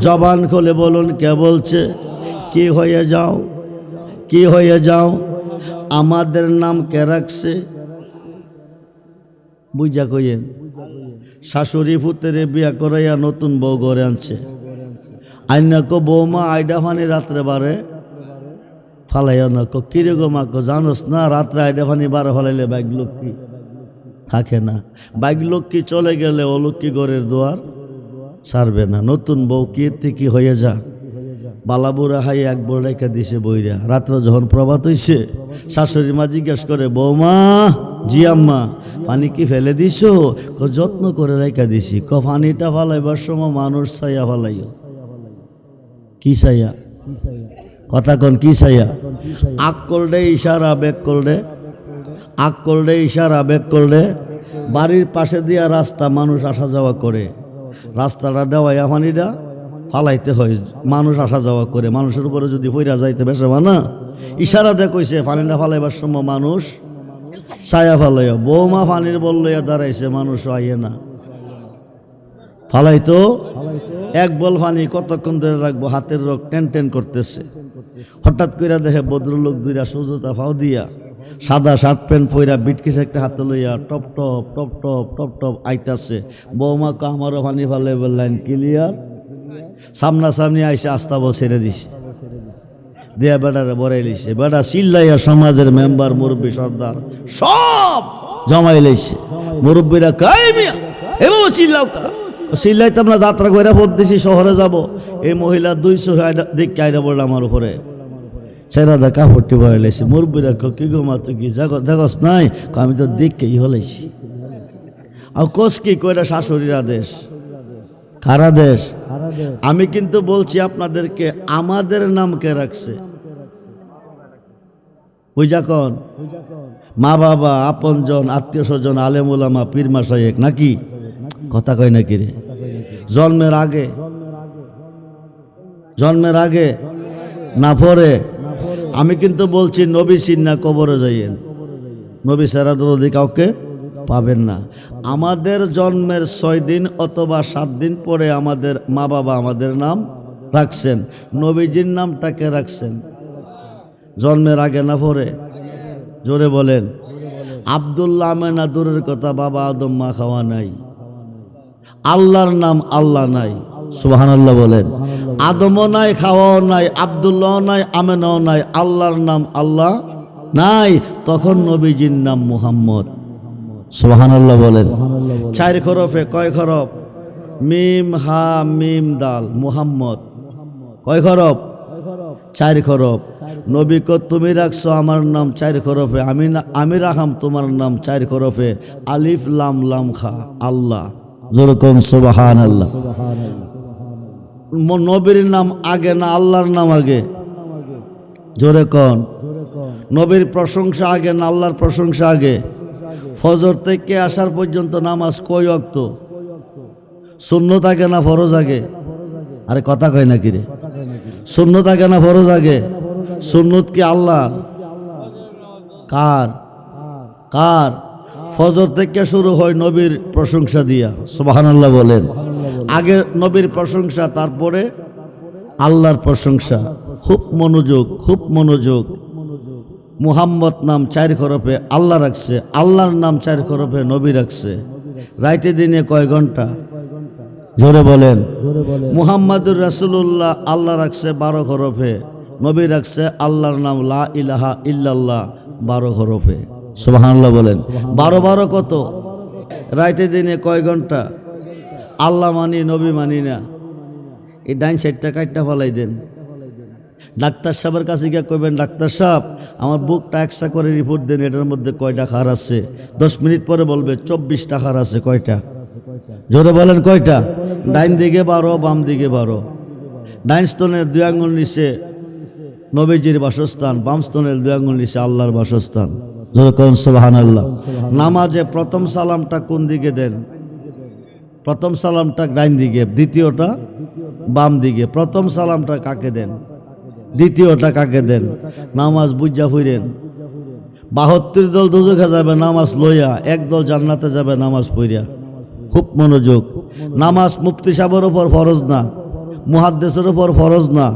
Speaker 1: জবান খুলে বলুন, কে বলছে? কি হয়ে যাও? কি হয়ে যাও? আমাদের নাম কে রাখছে? বুঝা কইয়েন। শাশুড়ি ফুতেরে বিয়া করাইয়া নতুন বউ ঘরে আনছে। আইনা কো বৌমা আইডা ফানি রাত্রে বারে ফালাইয়া না। কো কিরে গো মা, কো জানোস না রাত্রে আইডা ফানি বারে ফালাইলে বাইক লক্ষ্মী থাকে না। বাইক লক্ষ্মী চলে গেলে অলক্ষ্মী ঘরের দুয়ার ছাড়বে না। নতুন বউ কি হয়ে যা। বালাবুরা হাই একবার রেখা দিছে বইরা। রাত্র যখন প্রভাত হইছে, শাশুড়ি মা জিজ্ঞেস করে, বৌমা জি আম্মা পানি কি ফেলে দিছো? যত্ন করে রেখা দিছি। পানিটা ফালাইবার সময় মানুষ ছাইয়া ফালাইও। কি ছাইয়া? কথা কন, কি ছাইয়া? আগ করলে ইশারা, বেগ করলে আগ করলে ইশারা, বেগ করলে। বাড়ির পাশে দিয়া রাস্তা, মানুষ আসা যাওয়া করে। রাস্তাটা দেওয়াইয়া পানিটা ফালাইতে হয়, মানুষ আসা যাওয়া করে। মানুষের উপরে যদি ফইরা যাইতে বেসে না, ইশারা দিয়ে কইছে পানিটা ফালাইবার সময় মানুষ ছায়া ফালাইয়া। বৌমা পানির বল লইয়া দাঁড়াইছে, মানুষ আইয়ে না ফালাইতো। এক বল পানি কতক্ষণ ধরে রাখবো? হাতের রোগ টেন টেন করতেছে। হঠাৎ করে দেখে ভদ্রলোক দুইটা সুজোতা ফাও দিয়া, সাদা শার্ট প্যান্ট পইরা, বিটকিস একটা হাতে লইয়া top top top top top top আইতাছে। বৌমা কা আমারও পানি ফালে লাইন ক্লিয়ার। সামনাসামনি আইসে আস্তাবল ছেড়ে দিছে, দিয়া বেটারে বড়াই লিছে। বেটা চিল্লাইয়া সমাজের মেম্বার, মুরব্বী, সর্দার সব জমাই লাইছে। মুরব্বীরা কাই মিয়া এ বাবা চিল্লাও কা? চিল্লাইতে আমরা যাত্রা করে ভোট দিছি, শহরে যাব। এই মহিলা 200 দেখে আইডা বলল আমার উপরে, সেরা দা কাপড়টি বড়াই লাইছে। মুরব্বীরা কি গো মা তুই কি দেখস নাই? আমি তো দেখকে ই হলাইছি। আর কোস কি কইরা শাশুড়ির আদেশ। কার আদেশ? আমি কিন্তু বলছি আপনাদেরকে, আমাদের নাম কে রাখছে? বুঝা কন? মা বাবা, আপনজন, আত্মীয় স্বজন, আলেম ওলামা, পীর মাশায়েখ নাকি? কথা কয় নাকি রে? জন্মের আগে, জন্মের আগে না পরে? আমি কিন্তু বলছি নবী চিন্না কবরে যাইয়েন। নবী ছাড়া দরদি কাউকে পাবেন না। আমাদের জন্মের 6 দিন অথবা 7 দিন পরে আমাদের মা বাবা আমাদের নাম রাখছেন। নবীজির নামটাকে রাখছেন জন্মের আগে না পরে? জোরে বলেন। আব্দুল্লাহ আমেনা দূরের কথা, বাবা আদম মা খাওয়া নাই। আল্লাহর নাম আল্লাহ নাই। সুবহানাল্লাহ বলেন। আদমও নাই, খাওয়াও নাই, আব্দুল্লাহও নাই, আমেনাও নাই, আল্লাহর নাম আল্লাহ নাই। তখন নবীজির নাম মুহাম্মদ। সুবহানাল্লাহ বলেন। 4 হরফে, কয় হরফ? মিম হা মিম দাল, মুহাম্মদ। কয় হরফ? 4 হরফ। নবী কো তুমি রাখছো আমার নাম 4 হরফে, আমি রাখাম তোমার নাম 4 হরফে। আলিফ লাম লাম খা, আল্লাহ। যেরকম সুবহানাল্লাহ। নবীর নাম আগে না আল্লাহর নাম আগে? জোরে কন। নবীর প্রশংসা আগে না আল্লাহর প্রশংসা আগে? ফজর থেকে আসার পর্যন্ত নামাজ কয় ওয়াক্ত? সুন্নত আগে না ফরজ আগে? আরে কথা কয় নাকি রে? সুন্নত আগে না ফরজ আগে? সুন্নত কি আল্লাহর? কার? কার? ফজর থেকে শুরু হয় নবীর প্রশংসা দিয়া। সুবহানাল্লাহ বলেন। আগে নবীর প্রশংসা, তারপরে আল্লাহর প্রশংসা। খুব মনোযোগ, খুব মনোযোগ। মুহাম্মদ নাম 4 হরফে আল্লাহ রাখছে, আল্লাহর নাম 4 হরফে নবী রাখছে। রাইতে দিনে কয় ঘন্টা? জোরে বলেন। মুহাম্মাদুর রাসূলুল্লাহ আল্লাহ রাখছে 12 হরফে, নবী রাখছে আল্লাহর নাম লা ইলাহা ইল্লাল্লাহ 12 হরফে। সুবহানাল্লাহ বলেন। 12 কত? রাইতে দিনে কয় ঘন্টা? আল্লাহ মানি, নবী মানি না। এই ডাইন সাইডটা কাটটা ফেলাই দেন। ডাক্তার সাহেবের কাছে গিয়ে কইবেন, ডাক্তার সাহেব আমার বুকটা এক্সট্রা করে রিপোর্ট দেন, এটার মধ্যে কয়টা খার আছে। 10 মিনিট পরে বলবে 24টা খার আছে। কয়টা? জোরে বলেন কয়টা? ডাইন দিকে 12, বাম দিকে 12। ডাইন স্তনের 2 আঙ্গুল নিচে নবীজির বাসস্থান, বাম স্তনের 2 আঙ্গুল নিচে আল্লাহর বাসস্থান। জোরে কোন সুবহানাল্লাহ। নামাজে প্রথম সালামটা কোন দিকে দেন? প্রথম সালামটা ডাইন দিকে, দ্বিতীয়টা বাম দিকে। প্রথম সালামটা কাকে দেন? দ্বিতীয়টা কাকে দেন? নামাজ বুঝা ফুইরেন। 72 দল দোজখে যাবে নামাজ লইয়া, 1 দল জান্নাতে যাবে নামাজ পড়িয়া। খুব মনোযোগ। নামাজ মুফতি সাহেবের উপর ফরজ না, মুহাদ্দিসের উপর ফরজ না,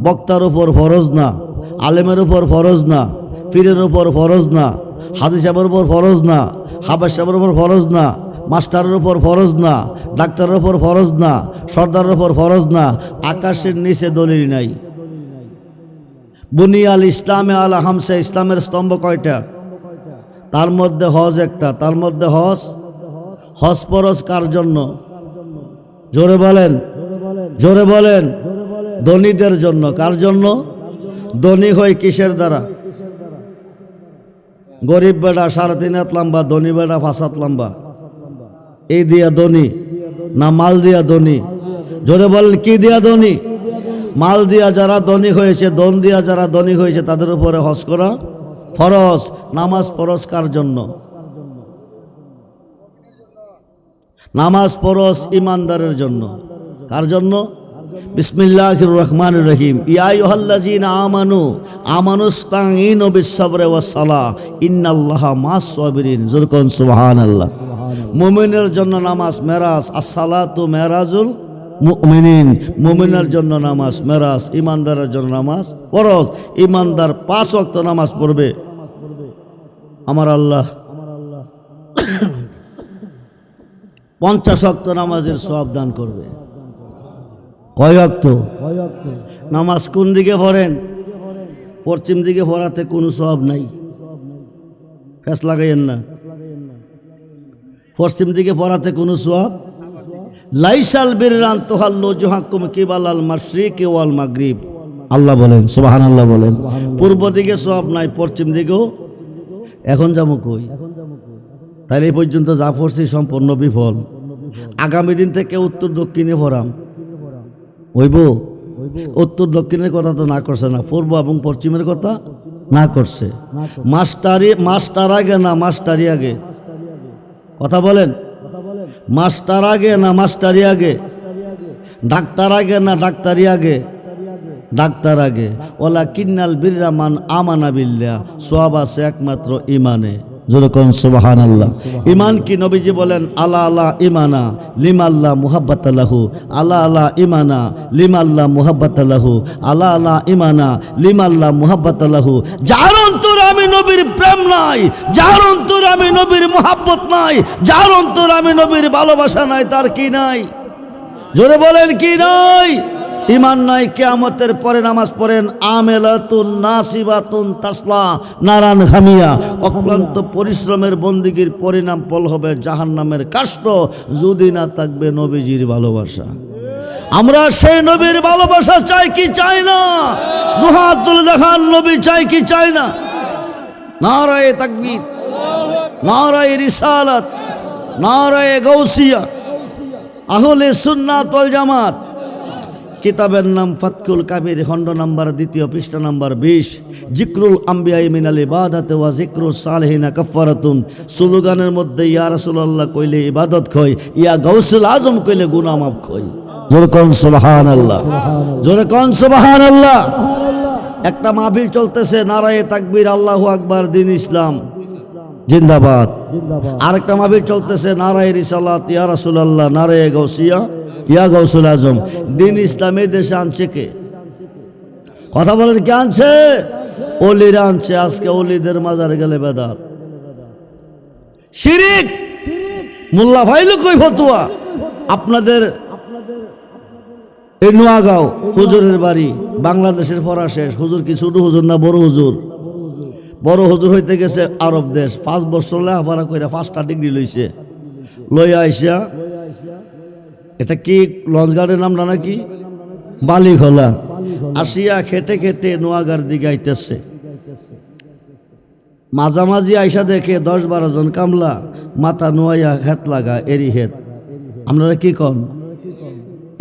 Speaker 1: বক্তার উপর ফরজ না, আলেমের উপর ফরজ না, পীরের উপর ফরজ না, হাদিস সাহেবের উপর ফরজ না, হাফেজ সাহেবের উপর ফরজ না, মাস্টারের উপর ফরজ না, ডাক্তারের উপর ফরজ না, সর্দারের উপর ফরজ না। আকাশের নিচে দলিল নাই। বুনিয়াল ইসলামে আলা হামসা, ইসলামের স্তম্ভ কয়টা? তার মধ্যে হজ একটা। তার মধ্যে হজ ফরজ কার জন্য? জোরে বলেন, জোরে বলেন। ধনীদের জন্য। কার জন্য? ধনী হয় কিসের দ্বারা? গরিব বেটা 3.5 হাত লম্বা, ধনী বেটা 5 হাত লম্বা, এই দিয়া ধনী না মাল দিয়া ধনী? জোরে বলেন, কি দিয়া ধনী? মাল দিয়া যারা ধনী হয়েছে, ধন দিয়া যারা ধনী হয়েছে, তাদের উপরে হজ করা ফরজ। নামাজ ফরজ কার জন্য? নামাজ ফরজ ইমানদারের জন্য। কার জন্য? বিসমিল্লাহির রহমানির রহিম। ইয়া আইয়ুহাল্লাযীনা আমানু আমানুস্তাঈনু বিস-সাবরি ওয়াস-সালাহ ইন্নাল্লাহা মা'আস-সাবিরিন। জোরে কোন সুবহানাল্লাহ। মুমিনের জন্য নামাজ মেরাজ। আস-সালাতু মেরাজুল মুমিনিন। মুমিনের জন্য নামাজ মেরাজ, ইমানদারের জন্য নামাজ ফরজ। ইমানদার 5 ওয়াক্ত নামাজ পড়বে, আমার আল্লাহ 50 ওয়াক্ত নামাজের সওয়াব দান করবে। কয় ওয়াক্ত নামাজ? কোন দিকে পড়েন? পশ্চিম দিকে পড়াতে কোনো সওয়াব নাই, ফেস লাগাইয়েন না। পশ্চিম দিকে পড়াতে কোনো সওয়াব। লাইসাল বিররান তুহাল্লু জুহাকুম কিবালাল মাশরিকি ওয়াল মাগরিব। আল্লাহ বলেন, সুবহানাল্লাহ বলেন। পূর্ব দিকে সওয়াব নাই, পশ্চিম দিকেও। এখন যাবো কই? তাইলে এই পর্যন্ত যা পড়ছি সম্পূর্ণ বিফল। আগামী দিন থেকে উত্তর দক্ষিণে পড়াম হইব। উত্তর দক্ষিণের কথা তো না করছে না, পূর্ব এবং পশ্চিমের কথা না করছে। মাস্টার আগে না মাস্টারি আগে? কথা বলেন। মাস্টার আগে না মাস্টারি আগে? ডাক্তার আগে না ডাক্তারি আগে? ডাক্তার আগে। ওলা কিন্নাল বিররা মান আমানা বিল্লাহ। সওয়াব আছে একমাত্র ইমানে। জোরে কোন সুবহানাল্লাহ। ইমান কি? নবীজি বলেন, আলা আলা ইমানা লিমাল্লাহ মুহাব্বাতালাহু। আলা আলা ইমানা লিমাল্লাহ মুহাব্বাতালাহু। আলা আলা ইমানা লিমাল্লাহ মুহাব্বাতালাহু। যার অন্তরে আমি নবীর প্রেম নাই, যার অন্তরে আমি নবীর মুহাব্বত নাই, যার অন্তরে আমি নবীর ভালোবাসা নাই, তার কি নাই? জোরে বলেন, কি নাই? ইমান নাই। কিয়ামতের পরে নামাজ পড়েন, আমেলাতুন নাসিবাতুন তাসলা নারান হামিয়া। অক্লান্ত পরিশ্রমের বন্দিগির পরিণাম ফল হবে জাহান্নামের কাষ্ঠ, যদি না থাকবে নবীজির ভালোবাসা। আমরা সেই নবীর ভালোবাসা চাই কি চাই না? দুহাত তুলে দেখান, নবী চাই কি চাই না? নারায়ে তাকবীর, নারায়ে রিসালাত, নারায়ে গাউসিয়া, আহলে সুন্নাত ওয়াল জামাত। কিতাবের নাম ফাতকুল কাবির, খণ্ড নাম্বার 2, পৃষ্ঠা নাম্বার 20। জিক্রুল আম্বিয়া মিনাল ইবাদাতে ওয়া জিক্রুস সালিহিনা কাফারাতুন। স্লোগানের মধ্যে ইয়া রাসূলুল্লাহ কইলে ইবাদত কই, ইয়া গাউসুল আজম কইলে গুনাহ মাফ কই। জোরে কোন সুবহানাল্লাহ, জোরে কোন সুবহানাল্লাহ। একটা মাহফিল চলতেছে, নারায়ে তাকবীর, আল্লাহু আকবার, দ্বীন ইসলাম জিন্দাবাদ। আরেকটা মাহফিল চলতেছে, নারায়ে রিসালাত, ইয়া রাসূলুল্লাহ, নারায়ে গাউসিয়া, ইয়া গাউসুল আজম। দ্বীন ইসলামী দেশে আনছে কে? কথা বলেন, কে আনছে? ওলিরা আনছে। আজকে ওলিদের মাজারে গেলে বেদাত, শিরিক। মোল্লা ভাইলু কই ফতোয়া? আপনাদের এই নোয়াগাঁও হুজুরের বাড়ি, বাংলাদেশের পড়া শেষ। হুজুর কি ছোট হুজুর না বড় হুজুর? বড় হুজুর হইতে গেছে আরব দেশ। 5 বছর লেখাপড়া করে 5টা ডিগ্রি লইছে। লইয়া আইসা, এটা কি লঞ্চ গার্ডের নাম না নাকি? বালিখোলা। আসিয়া খেতে খেতে নোয়াগার দিকে আইতেছে। মাঝামাঝি আইসা দেখে 10-12 জন কামলা মাথা নোয়াইয়া হেত লাগা এরি হেত। আপনারা কি কন?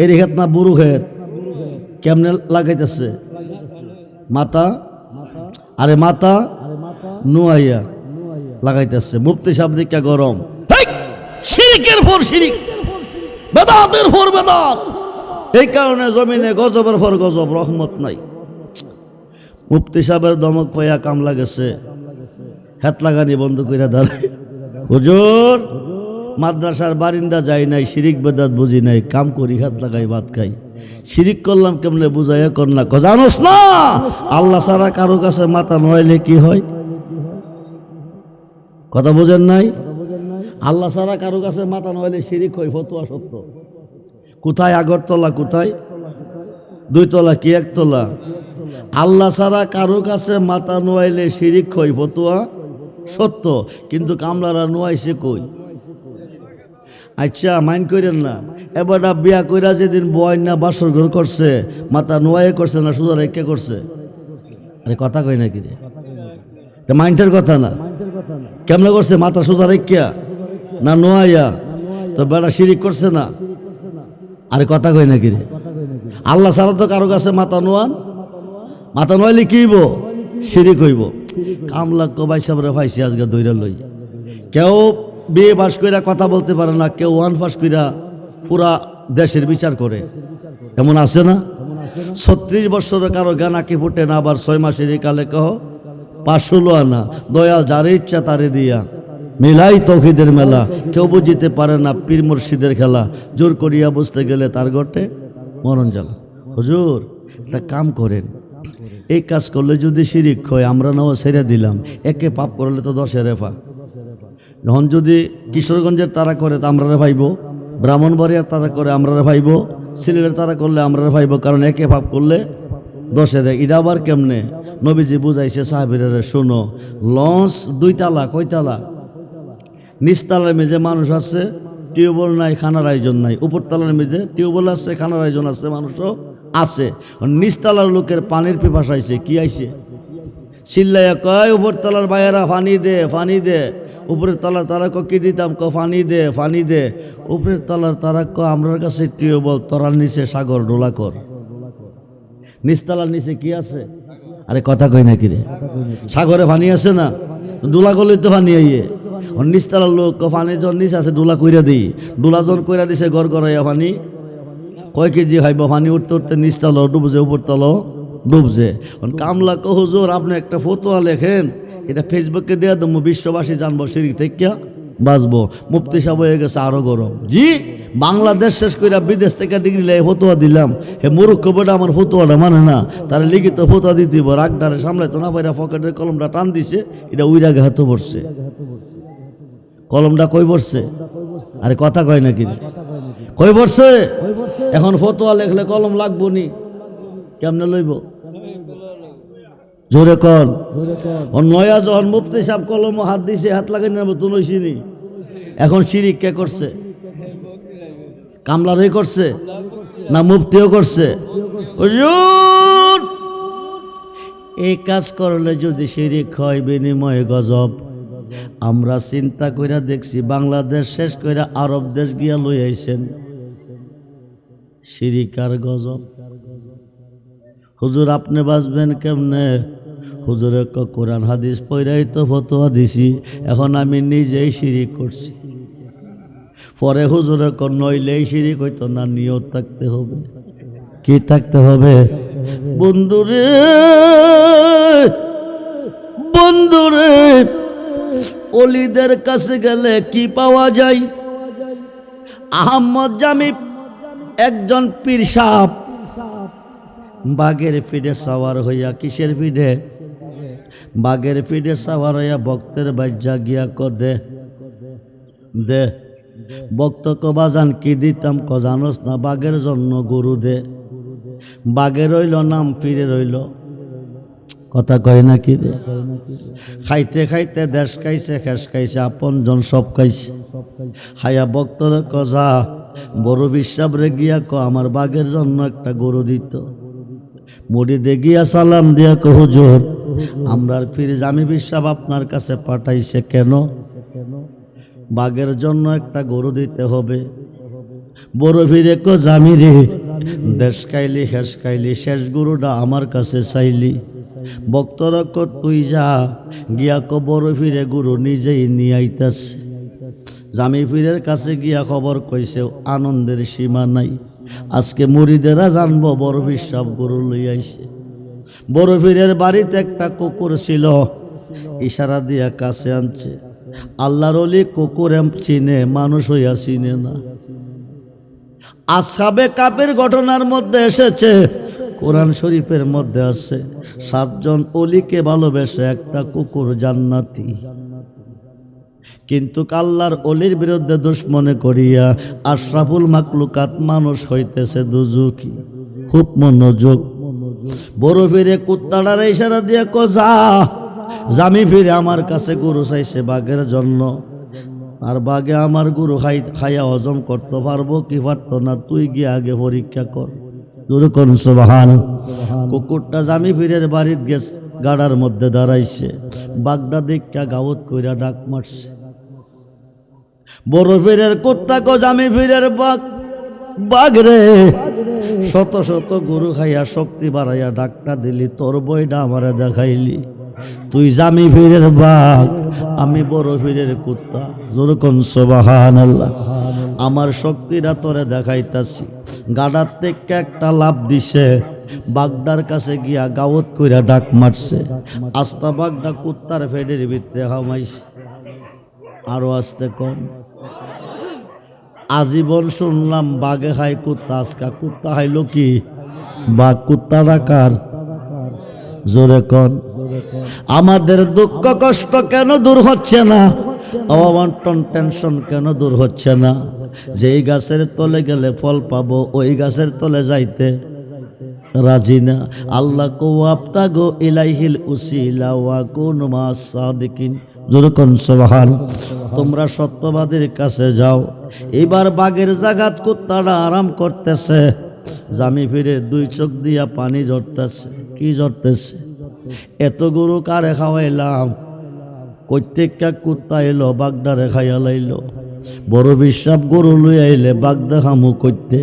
Speaker 1: এরি হেত না বুড়ো হেত? কেমনে লাগাইতেছে মাথা? আরে মাথা নোয়াইয়া লাগাইতেছে। মুফতি সাহেব দিকে গরম, শিরিকের পর শিরিক, বেদাতের পর বেদাত। এই কারণে জমিনে গজবের পর গজব, রহমত নাই। মুফতি সাহেবের দমক পাইয়া কামলা গেছে, হাত লাগানি বন্ধ কইরা দাঁড়ায়, হুজুর মাদ্রাসার বারিন্দা যাই নাই, শিরিক বেদাত বুঝি নাই, কাম করি হাত লাগাই ভাত খাই। শিরিক করলাম কেমনে বুঝাইয়া কর না। জানোস না আল্লাহ ছাড়া কারো কাছে মাথা নোয়াইলে কি হয়? কথা বোঝেন নাই? আল্লাহ ছাড়া কারো কাছে মাথা নোয়াইলে শিরিক হয়, ফতোয়া সত্য। কোথায় আগরতলা, কোথায় 2 তলা কি 1 তলা? আল্লাহ ছাড়া কারো কাছে মাথা নোয়াইলে শিরিক হয়, ফতোয়া সত্য। কিন্তু কামলারা নোয়াইছে কই? আচ্ছা মাইন্ড করেন না, এবার বিয়া কইরা যেদিন বয় না বাসর ঘর করছে, মাথা নোয়াই করছে না সোজা রেখে করছে? আরে কথা কই নাকি রে? মাইন্ডের কথা না, কেমনে করছে? মাথা সোজা রেখিয়া না নোয়াইয়া? তো বেড়া শিরিক করছে না? আরে কথা কই নাকি রে? আল্লাহ ছাড়া তো কারো কাছে মাথা নোয়ান, মাথা নোয়াইলে কি হইব? শিরিক হইব। কামলা কবাই সাবরে পাইছি আজকে দৈরা লই। কেউ বিয়ে পাস কইরা কথা বলতে পারে না, কেউ 1 পাস কইরা পুরা দেশের বিচার করে, এমন আছে না? 36 বছর কারো গানাকি ফুটে না, আবার 6 মাসের কালে কহ 516 আনা, দয়াল যারে ইচ্ছা তারে দিয়া, মিলাই তৌহিদের মেলা। কেউ বুঝিতে পারে না পীর মুর্শিদের খেলা, জোর করিয়া বুঝতে গেলে তার ঘটে মরণ জ্বালা। হুজুর একটা কাম করেন, এই কাজ করলে যদি শিরিক হয়, আমরা নাও ছেড়ে দিলাম, একে পাপ করলে তো 10 রেফা। যখন যদি কিশোরগঞ্জের তারা করে তা আমরা ভাইব, ব্রাহ্মণবাড়িয়ার তারা করে আমরা ভাইব, সিলেটের তারা করলে আমরা ভাইব, কারণ একে পাপ করলে 10 রে। এটা আবার কেমনে? নবীজি বুঝাইছে সাহাবীরা, শোনো, লঞ্চ 2 তালা, কয় তালা? নিচতলার মেঝে মানুষ আছে, টিউবওয়েল নাই, খানার আয়োজন নাই। উপরতলার মেঝে টিউবওয়েল আছে, খানার আয়োজন আছে, মানুষও আছে। নিচতলার লোকের পানির পিপাসা আইছে, কি আইছে? চিল্লাইয়া কয় উপরতলার বাইরা পানি দে, পানি দে। উপরের তলার তারা কি দিতাম? পানি দে, পানি দে। উপরের তলার তারা আমরার কাছে টিউবওয়েল, তলার নিচে সাগর, ডোলা কর। নিচতলার নিচে কি আছে? আরে কথা কই নাকি রে? সাগরে পানি আছে না? ডোলা করলে তো পানি আইয়ে। নিচতলার লোক পানি জন নিচে আছে, ডোলা কইরা দিই। ডোলা জন কইরা দিছে গড় গড়াইয়া পানি। কয় কেজি খাইব? পানি উঠতে উঠতে নিচতলাও ডুবছে, উপরতলাও ডুবছে। কামলা কহ, হুজুর আপনি একটা ফতোয়া লেখেন, এটা ফেসবুকে দেওয়া দেবো, বিশ্ববাসী জানবো, শিরিক থেকে বাঁচবো। মুফতি সাহেব হয়ে গেছে আরো গরম। জি, বাংলাদেশ শেষ করে বিদেশ থেকে ডিগ্রি লাই ফতোয়া দিলাম, হে মূর্খ বেটা আমার ফতোয়াটা মানে না, তারা লিখিত ফতোয়া দিতে দিব, রাগডারে সামলাইতো না পাইরা পকেটের কলমটা টান দিছে, এটা উইরা ঘাত পড়ছে। কলমটা কই পড়ছে? আরে কথা কয় নাকি? কই পড়ছে? এখন ফতোয়া লেখলে কলম লাগবো নি? কেমনে লইব? জোরে কর। নয়া যখন মুফতি সাহেব কলম হাত দিছে, হাত লাগাই নেব তো নইছিনি। এখন শিরিক কে করছে? কামলারই করছে না মুফতিও করছে? হুজুর এই কাজ করলে যদি শিরিক হয়, বিনিময়ে গজব। আমরা চিন্তা কইরা দেখছি, বাংলাদেশ শেষ কইরা আরব দেশ গিয়া লই আইছেন, শিরিক আর গজব। হুজুর আপনি বাঁচবেন কেমনে? হুজুরে কোরআন হাদিস পড়াই তো ফতোয়া দিছি, এখন আমি নিজেই শিরিক করছি। পরে হুজুরে নইলেই শিরিক হইতো না, নিয়ত থাকতে হবে। কি থাকতে হবে? বন্ধুরে, বন্ধুরে, ওলিদের কাছে গেলে কি পাওয়া যায়? আহমদ জামি একজন পীর সাহেব বাঘের পিঠে সাওয়ার হইয়া, কিসের পিঠে? বাঘের পিঠে সাওয়ার হইয়া ভক্তের বাজ্যা গিয়া দে দে। ভক্ত বাজান কি দিতাম? জানোস না, বাঘের জন্য গরু দে। বাঘে রইল নাম, ফিরে রইল। কথা কয় নাকি রে? খাইতে খাইতে দেশ খাইছে, খেস খাইছে, আপন জন সব খাইছে। হায়া ভক্তর কজা বড় বিশ্বাব রে গিয়া আমার বাঘের জন্য একটা গরু দিত। মুরিদে গিয়া সালাম দিয়া কো হুজুর আমরার পীর জামি পীর সাহেব আপনার কাছে পাঠাইছে কেন? বাঘের জন্য একটা গরু দিতে হবে। বড় ফিরে কো জামি রে, দেশ খাইলি শেষ খাইলি, শেষ গরুটা আমার কাছে চাইলি। ভক্তরা কো তুই যা গিয়া কো বড় ফিরে গরু নিজেই নিয়ে আইতাছে। জামি পীরের কাছে গিয়া খবর কইছে, আনন্দের সীমা নাই। আজকে মুরিদেরা জানবো বড় পীর সাহেব গরু লই আইছে। বড় পীরের বাড়িতে একটা কুকুর ছিল, ইশারা দিয়া কাছে আনছে। আল্লাহর ওলি কুকুর চিনে, মানুষ হইয়া চিনে না। আসহাবে কাফের ঘটনার মধ্যে এসেছে, কোরআন শরীফের মধ্যে আছে 7 জন ওলিকে ভালোবেসে একটা কুকুর জান্নাতি। কিন্তু আল্লাহর ওলির বিরুদ্ধে দুশমনে করিয়া আশরাফুল মাকলুকাত মানুষ হইতেছে দুজুকি। খুব মনোযোগ। বড় ফিরে কুত্তাটার ইশারা দিয়ে কো যা, জামি ফিরে আমার কাছে গরু চাইছে বাঘের জন্য। আর বাঘে আমার গরু খাইয়া হজম করতে পারবো কি পারতো না, তুই গিয়ে আগে পরীক্ষা কর। কুকুরটা জামি ফিরের বাড়ির গেছ, গাড়ার মধ্যে দাঁড়াইছে। বাঘটা দেখা গাউত কইরা ডাক মারছে। বড় ফিরের কুত্তা কো জামি ফিরের বাঘ রে, শত শত গরু খাইয়া শক্তি বাড়াইয়া ডাকটা দিলি, তোর বইটা আমারে দেখাইলি। তুই জামি ফিরের বাঘ, আমি বড় ফিরের কুত্তা। যেরকম সুবহানাল্লাহ। আমার শক্তিটা তোরে দেখাইতাছি। গাড়ার থেকে একটা লাভ দিছে, বাগদার কাছে গিয়া গাওত কইরা ডাক মারছে। আস্তা বাগদা কুত্তার ফেডের ভিতরে হামাইছে। আরো আসতে কম। আজীবন শুনলাম বাঘে খায় কুত্তা, আজকা কুত্তা খাইল কি? বাঘ কুত্তা ডাকার জোরে কন। আমাদের দুঃখ কষ্ট কেন দূর হচ্ছে না? অভাবন্টন টেনশন কেন দূর হচ্ছে না? যেই গাছের তলে গেলে ফল পাবো, ওই গাছের তলে যাইতে রাজি না। আল্লাহ কো আবতাগো ইলাইহিল উসিলা ওয়া কুনু মাস সাদিকিন। যেরকম সুবহান। তোমরা সত্যবাদীর কাছে যাও। এবার বাঘের জাগাত কুত্তাটা আরাম করতেছে। জামি ফিরে 2 চোখ দিয়া পানি ঝরতেছে। কি ঝরতেছে? এত গরু কারে খাওয়াইলাম? প্রত্যেকটা কুত্তা এলো, বাগদারে খাইয়া লাইল। বড় বিশ্বাস গরু লই আইলে বাগদা খামু করতে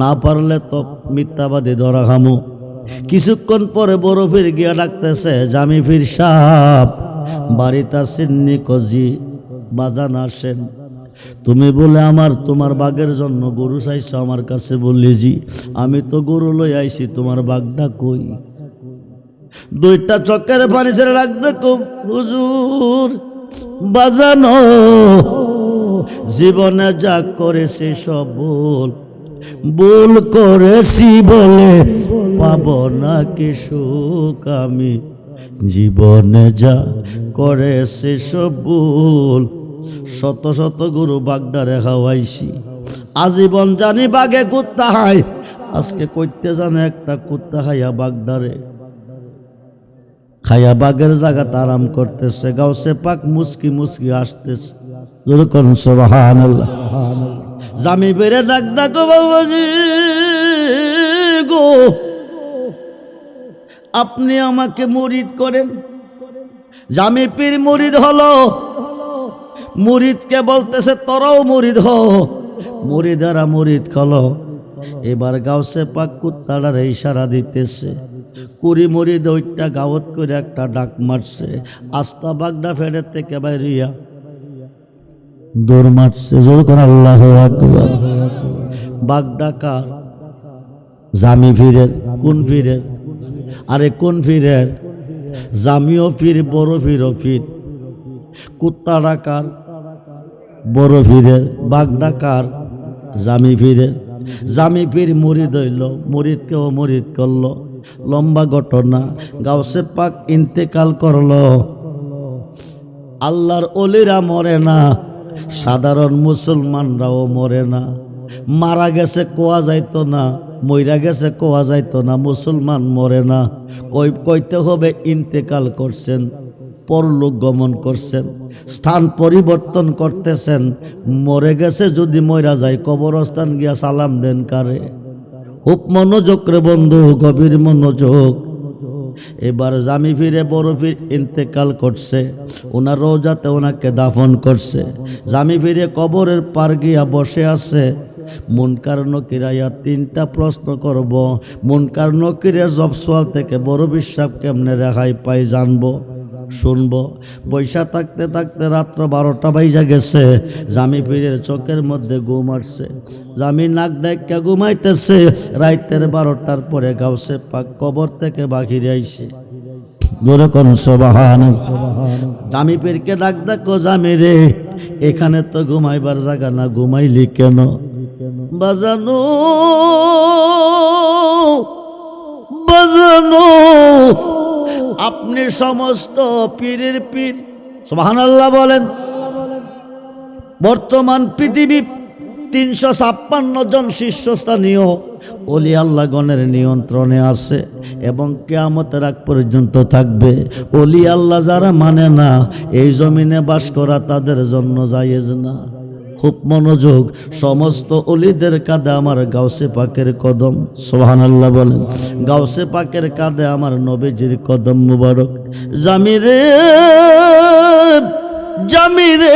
Speaker 1: না পারলে তো মিথ্যাবাদী ধরা খামু। কিছুক্ষণ পরে বড় ফির গিয়া ডাকতেছে, জামি ফির সাহেব বাড়িতে আসেননি? কজি বাজান আসেন। তুমি বলে তোমার বাঘের জন্য গরু চাইছো আমার কাছে? বললি জি। আমি তো গরু লই আইছি, তোমার বাঘটা কই? 2টা চক্কের পানি ছেড়ে রাখবে খুব হুজুর বাজানো। জীবনে যা করেছি সব ভুল করেছি বলে পাব না কি সুখ আমি। জীবনে যা করেছি সব ভুল। শত শত গরু বাগদারে খাওয়াইছি। আজীবন জানি বাঘে কুত্তা খায়, আজকে কইতে জানে একটা কুত্তা খাইয়া বাগদারে খাইয়া বাঘের জায়গাতে আরাম করতেছে। গাউসে পাক মুসকি মুসকি আসতেছে। যেরকম সুবহানাল্লাহ। জামি বেড়ে ডাক ডাকো বাবাজি গো, আপনি আমাকে মুরিদ করেন। জামি পীর মুরিদ হলো। মুরিদকে বলতেছে তোরাও মুরিদ হ। মুরিদারা মুরিদ হলো। এবার গাউসে পাক কুত্তাটার ইশারা দিতেছে। 20 মুরিদ ওইটা গাওত করে একটা ডাক মারছে। আস্তা বাগদা ফেডের থেকে বাইরিয়া দৌড় মারছে। যখন আল্লাহু আকবার। বাগদা কার? জামি ফিরের। কোন ফিরের? আরে কোন ফিরের? জামিও ফির, বড় ফিরও ফির। কুত্তা ডাকার? বড় ফিরের। বাগদা কার? জামি ফিরের। জামি পীর মুরিদ হইল, মুরিদকেও মুরিদ করলো। লম্বা ঘটনা। গাউসে পাক ইন্তেকাল করলো। আল্লাহর ওলিরা মরে না, সাধারণ মুসলমানরাও মরে না। মারা গেছে কোয়া যাইতো না, মইরা গেছে কোয়া যাইতো না। মুসলমান মরে না, কইতে হবে ইন্তেকাল করছেন, পরলোক গমন করছেন, স্থান পরিবর্তন করতেছেন। মরে গেছে যদি মইরা যায়, কবরস্থান গিয়া সালাম দেন কারে? খুব মনোযোগ রে বন্ধু, গভীর মনোযোগ। এবার জামি ফিরে বড় ফির ইন্তেকাল করছে, ওনার রওজাতে ওনাকে দাফন করছে। জামি ফিরে কবরের পার গিয়া বসে আছে। মুনকার নকিরাইয়া তিনটা প্রশ্ন করব। মুনকার নকিরের জব সোয়াল থেকে বড় বিশ্বাস কেমনে রেহাই পাই জানবো, শুনবো। বৈশা থাকতে থাকতে রাত্র 12টা বাইজা গেছে। জামি পীরের চোখের মধ্যে ঘুম আসছে। জামি নাক ডাইকা ঘুমাইতেছে। রাইতের 12টার পরে গাউসে পাক কবর থেকে বাহিরে আইছে। জোরে কোন সুবহানাল্লাহ। জামি পীরকে ডাক ডাকো, জামি রে এখানে তো ঘুমাইবার জায়গা না, ঘুমাইলি কেন? বাজানো বাজানো, আপনি সমস্ত পীরের পীর, সুবহানাল্লাহ বলেন। বর্তমান পৃথিবী 356 জন শীর্ষস্থানীয় ওলি আল্লাহ গণের নিয়ন্ত্রণে আছে এবং কিয়ামতের আগ পর্যন্ত থাকবে। ওলি আল্লাহ যারা মানে না, এই জমিনে বাস করা তাদের জন্য জায়েজ না। খুব মনোযোগ। সমস্ত ওলিদের কাঁধে আমার গাউসে পাকের কদম, সুবহানাল্লাহ বলেন। গাউসে পাকের কাঁধে আমার নবীজির কদম মুবারক। জামি রে, জামি রে,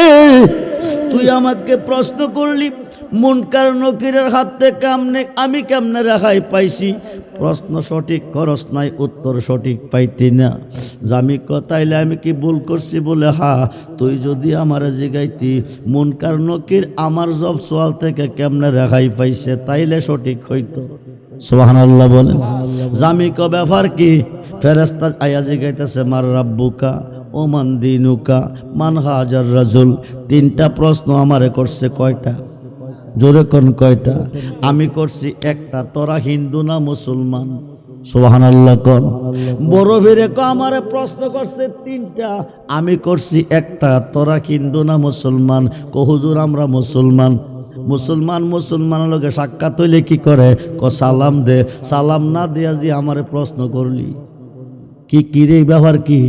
Speaker 1: তুই আমাকে প্রশ্ন করলি মুনকার নকিরের হাত থেকে আমি কেমনে রেহাই পাইছি। প্রশ্ন সঠিক খরচ নাই, উত্তর সঠিক পাইতি না। জামি তাইলে আমি কি ভুল করছি? বলে হা, তুই যদি আমার জিগাইতি মুনকার নকির আমার জব সোয়াল থেকে কেমনে রেহাই পাইছে, তাইলে সঠিক হইতো। সুবহানাল্লাহ বলেন। জামি ক ব্যাপার কি? ফেরেশতা আয়া জিগাইতেছে মার রাব্বুকা ওমান দিনুকা মান হাজার রাজুল। তিনটা প্রশ্ন আমারে করছে। কয়টা? জোরে কোন কয়টা? আমি করছি একটা। তোরা হিন্দু না মুসলমান? সুবহানাল্লাহ কোন। বড় ফিরে আমারে প্রশ্ন করছে তিনটা, আমি করছি একটা। তোরা হিন্দু না মুসলমান? কো হুজুর আমরা মুসলমান। মুসলমানের লগে সাক্ষাৎ হইলে কি করে? ক সালাম দে। সালাম না দিয়া যে আমারে প্রশ্ন করলি কি রে ব্যাপার কি?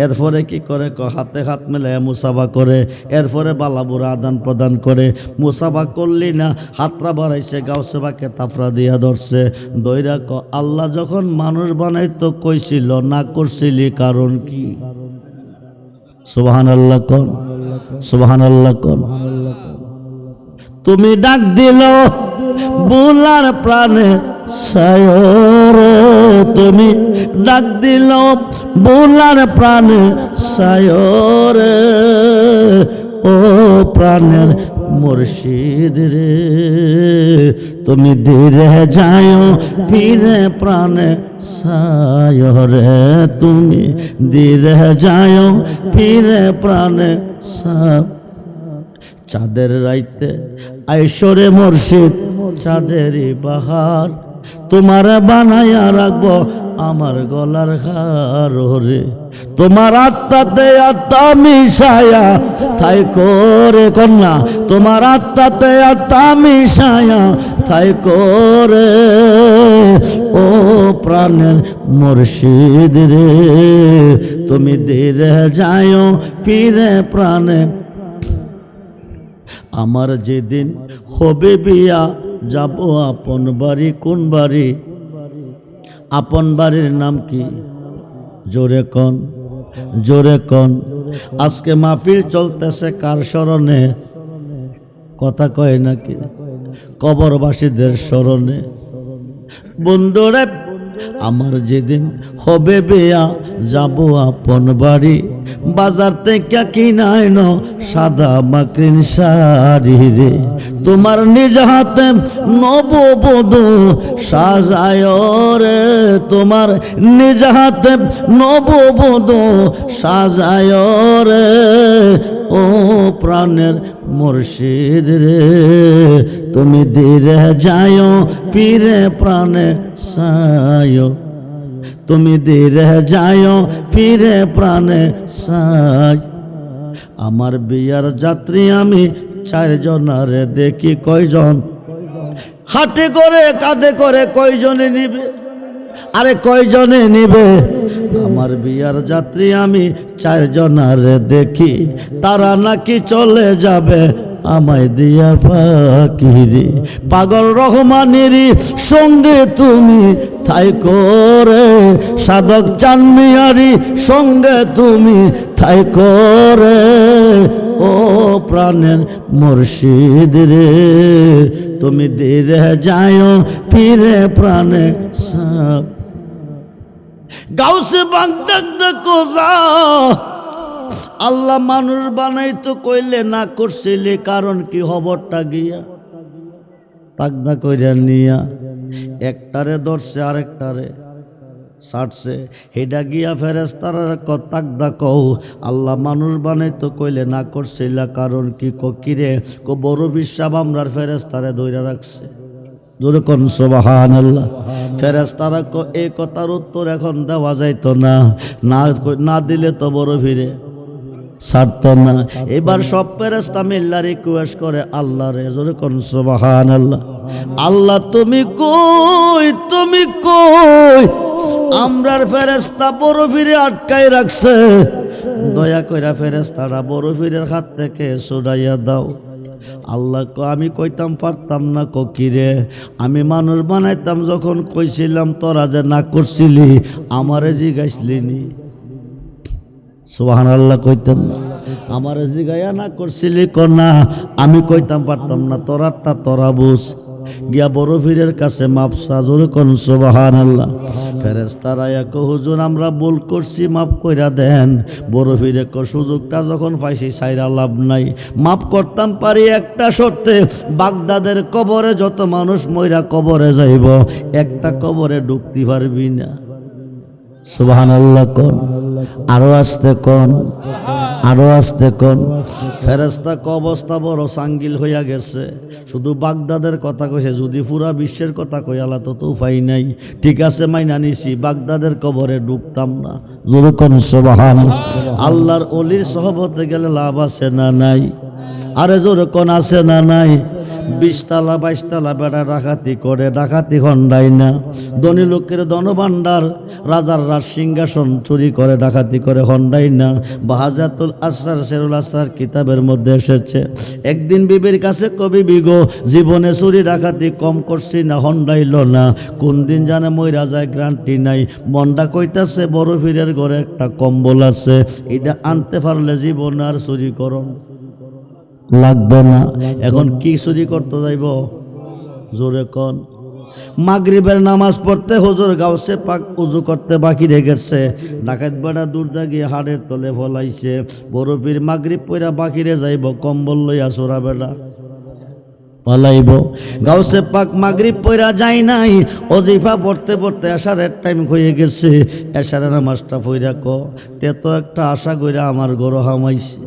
Speaker 1: এরপরে কি করে? হাতে হাত মেলে মুসাফা করে। এরপরে বালাবুরা আদান প্রদান করে। মুসাফা করলি না, হাতরা বাড়াইছে, গাউসে বাকে তাফরা দিয়া ধরছে। দইরা আল্লাহ যখন মানুষ বানাইতো কইছিল না করছিলি কারণ কি? সুবহানাল্লাহ কোন, সুবহানাল্লাহ কোন। তুমি ডাক দিল বুলার প্রাণে সায়রে, তুমি ডাক দিল বুলার প্রাণে সায়রে, ও প্রাণের মুর্শিদ রে, তুমি ধীরে যায় ফিরে প্রাণে সায়রে, তুমি ধীরে যায় ফিরে প্রাণে সায়। চাঁদের রাইতে আইসরে মুর্শিদ চাঁদেরই বাহার, তোমার বানাইয়া রাখবো আমার গলার হার রে। তোমার আত্মাতে আত্মা মিশায়া থাই করে কন্যা, তোমার আত্মাতে আত্মা মিশায়া থাই করে, ও প্রাণের মুর্শিদ রে, তুমি ধীরে যায় ফিরে প্রাণে। আমার যেদিন হবে বিয়া যাব আপন বাড়ি। কোন বাড়ি? আপন বাড়ির নাম কি? জোরে কন, জোরে কন। আজকে মাহফিল চলতেছে কার স্মরণে? কথা কয় নাকি? কবরবাসীদের স্মরণে। বন্ধুরে, আমার যেদিন হবে বিয়া যাব আপন বাড়ি, বাজার থেকে কিনাই ন সাদা মাকড়িন শাড়ি রে, তোমার নিজ হাতে নববধূ সাজায় রে, তোমার নিজ হাতে নববধূ সাজায় রে, ও প্রাণের মুর্শিদ রে, তুমি ধীরে যায় ফিরে প্রাণে সায়, তুমি ধীরে যায় ফিরে প্রাণে সায়। আমার বিয়ার যাত্রী আমি 4 জনারে দেখি। কয়জন? হাটে করে কাঁধে করে কয়জনে নিবে? আরে কয়জনে নিবে? আমার বিয়ার যাত্রী আমি 4 জনারে দেখি, তারা নাকি চলে যাবে আমায় দিয়া ফাঁকি রে। পাগল রহমানেরই সঙ্গে তুমি থাই করে, সাধক চান মিয়ারি সঙ্গে তুমি থাই করে। ও প্রাণের মুর্শিদ রে, তুমি ধীরে যাও ফিরে প্রাণে সব। গাউসে বাগদাদ দেখো যা, আল্লাহ মানুষ বানাইতো কইলে না করছিলে, কারণ কি খবরটা গিয়া তাগদা কইরা নিয়া একটারে ধরছে আরেকটারে ছাড়ছে। হেডা গিয়া ফেরেশতারা তাগদা কও আল্লাহ মানুষ বানাইতো কইলে না করছিলা, কারণ কি কিরে কো বড় বিশ্বাব আমরার ফেরেশতারে ধইরা রাখছে। জোরে কোন সুবহানাল্লাহ। ফেরেশতারা কো এই কথার উত্তর এখন দেওয়া যাইতো না, না দিলে তো বড় ভিড়ে ছাড়ত না। এবার সব ফেরেশতা মিল্লা রিকোয়েস্ট করে আল্লাহ রে, জোরে কোন সুবহানাল্লাহ। আল্লাহ তুমি কই, তুমি কই, আমরার ফেরেশতা বড় ভিড়ে আটকায় রাখছে, দয়া কইরা ফেরেশতারা বড় ভিড়ের হাত থেকে ছুড়াইয়া দাও। আল্লাহ কো আমি কইতাম পারতাম না। কো কিরে আমি মানুষ বানাইতাম যখন কইছিলাম, তোরা যে না করছিলি আমারে জিগাইছিলি নি? সুবহানাল্লাহ কইতাম না, আমারে জিগাইয়া না করছিলি? কো না আমি কইতাম পারতাম না, তোরারটা তোরা বুঝ। গিয়া বড় ভিড়ের কাছে মাপ চা। জোরে কোন সুবহানাল্লাহ। ফেরেশতারা কো হুজুর আমরা ভুল করছি, মাফ কইরা দেন। বড় ভিড়ে কো সুযোগটা যখন পাইছি ছাইরা লাভ নাই, মাফ করতাম পারি একটা শর্তে, বাগদাদের কবরে যত মানুষ মইরা কবরে যাইব একটা কবরে ঢুকতে পারবি না। সুবহানাল্লাহ কোন, আরো আসতে কোন, আরো আসতে কোন। ফেরেশতা ক অবস্থা বড় সাঙ্গিল হইয়া গেছে, শুধু বাগদাদের কথা কইছে, যদি পুরা বিশ্বের কথা কই আলা তো উপায় নাই। ঠিক আছে মাইনা নিছি, বাগদাদের কবরে ঢুকতাম না। জোরে কোন সুবহানাল্লাহ। আল্লাহর ওলির সহবতে গেলে লাভ আছে না নাই? আরে জোরে কোন আছে না নাই? 20 তালা 22 তালা বেড়া ডাকাতি করে, ডাকাতি খন্ডায় না। ধনী লোকের ধনভাণ্ডার, রাজার রাজ সিংহাসন চুরি করে, ডাকাতি করে খন্ডায় না। বাহাজাতুল আসরার সেরুল আসরার কিতাবের মধ্যে এসেছে, একদিন বিবির কাছে কবি বিগো জীবনে চুরি ডাকাতি কম করছি না, খন্ডাইল না। কোন দিন জানে মইরা যায় গ্যারান্টি নাই। মনটা কইতাছে বড় ফিরের ঘরে একটা কম্বল আছে, এটা আনতে পারলে জীবনে আর চুরি করন লাগবে না। এখন কি চুরি করতে যাইব? জোরে কোন। মাগরিবের নামাজ পড়তে হুজুর গাউসে পাক উজু করতে বাকি রেখেছে, ডাকাত বেড়া দূর গিয়ে হাড়ের তলে ফলাইছে। বড় পীর মাগরিব পইরা বাকিরে যাইব, কম্বল লইয়া চোরা বেড়া পালাইব। গাউসে পাক মাগরিব পইরা যায় নাই, অজিফা পড়তে পড়তে এশারের টাইম হয়ে গেছে। এশারের নামাজটা পইরা ক তে তো একটা আশা কইরা আমার গরো হামাইছে।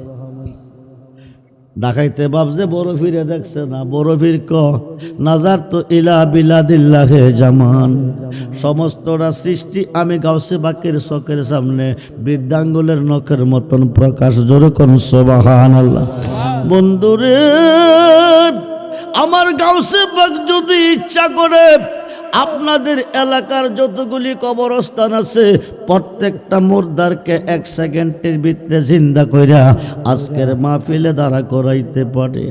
Speaker 1: ডাকাইতে ভাবছে বড় ফিরে দেখছে না। বড় ফির ক নাজার তো ইলা বিলাদিল্লাহে জামান, সমস্তটা সৃষ্টি আমি গাউসে বাকের চোখের সামনে বৃদ্ধাঙ্গুলের নখের মতন প্রকাশ। জোরে কোন সুবহানাল্লাহ। বন্ধুরে আমার গাউসে বাক যদি ইচ্ছা করে আপনাদের এলাকার যতগুলি কবরস্থান আছে প্রত্যেকটা মুর্দারকে 1 সেকেন্ডের ভিতরে জিন্দা কইরা আজকের মাহফিলে দাঁড়া করাইতে পারে।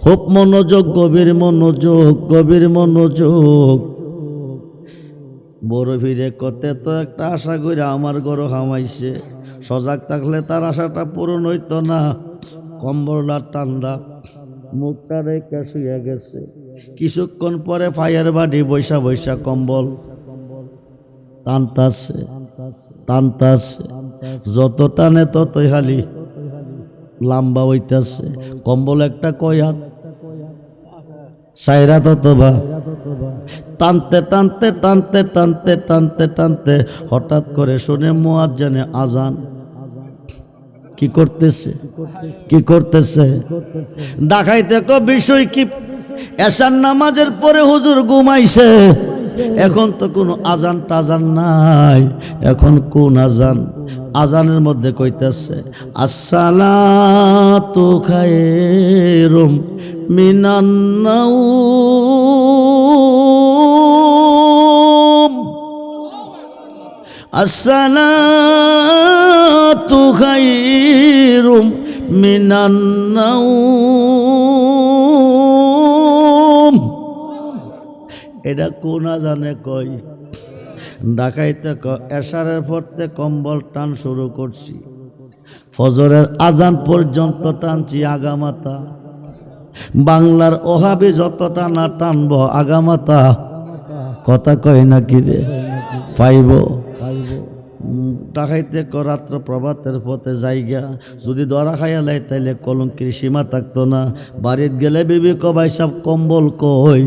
Speaker 1: খুব মনোযোগ, গভীর মনোযোগ, গভীর মনোযোগ। বড় ভিড়ে কতে তো একটা আশা কইরা আমার গরো হামাইছে, সজাগ থাকলে তার আশাটা পূরণ হইতো না। কম্বলটা ঠান্ডা, মুখটা রেখে শুয়ে গেছে। কিছুক্ষণ পরে ফায়ার বাড়ি বৈশা বৈশা কম্বল টানতাছে টানতাছে, যত টানে ততই খালি লম্বা হইতাছে। কম্বল একটা কয়াত সাইরা ততবা টানতে টানতে টানতে টানতে টানতে টানতে হঠাৎ করে শুনে মুয়াজ্জিনে আজান। কি করতেছে? কি করতেছে? ডাকাইতে কো বিষয় কি? এশার নামাজের পরে হুজুর ঘুমাইছে, এখন তো কোনো আজান টাজান নাই। এখন কোন আজান? আজানের মধ্যে কইতেছে আসসালাতু খায়রুম মিনান নাওম, আসসালাতু খায়রুম মিনান নাউম। এটা কোন আজানে কই? ঢাকাইতে এশারের পড়তে কম্বল টান শুরু করছি, ফজরের আজান পর্যন্ত টানছি আগামাতা। বাংলার ওহাবি যতটা না টানব আগামাতা, কথা কয় না কি রে পাইব। ডাকাইতে রাত্র প্রভাতের পথে যাইগা যদি ধরা খাইয়া লাই তাইলে কলঙ্কির সীমা থাকতো না। বাড়িতে গেলে বিবি কবাই সব কম্বল কই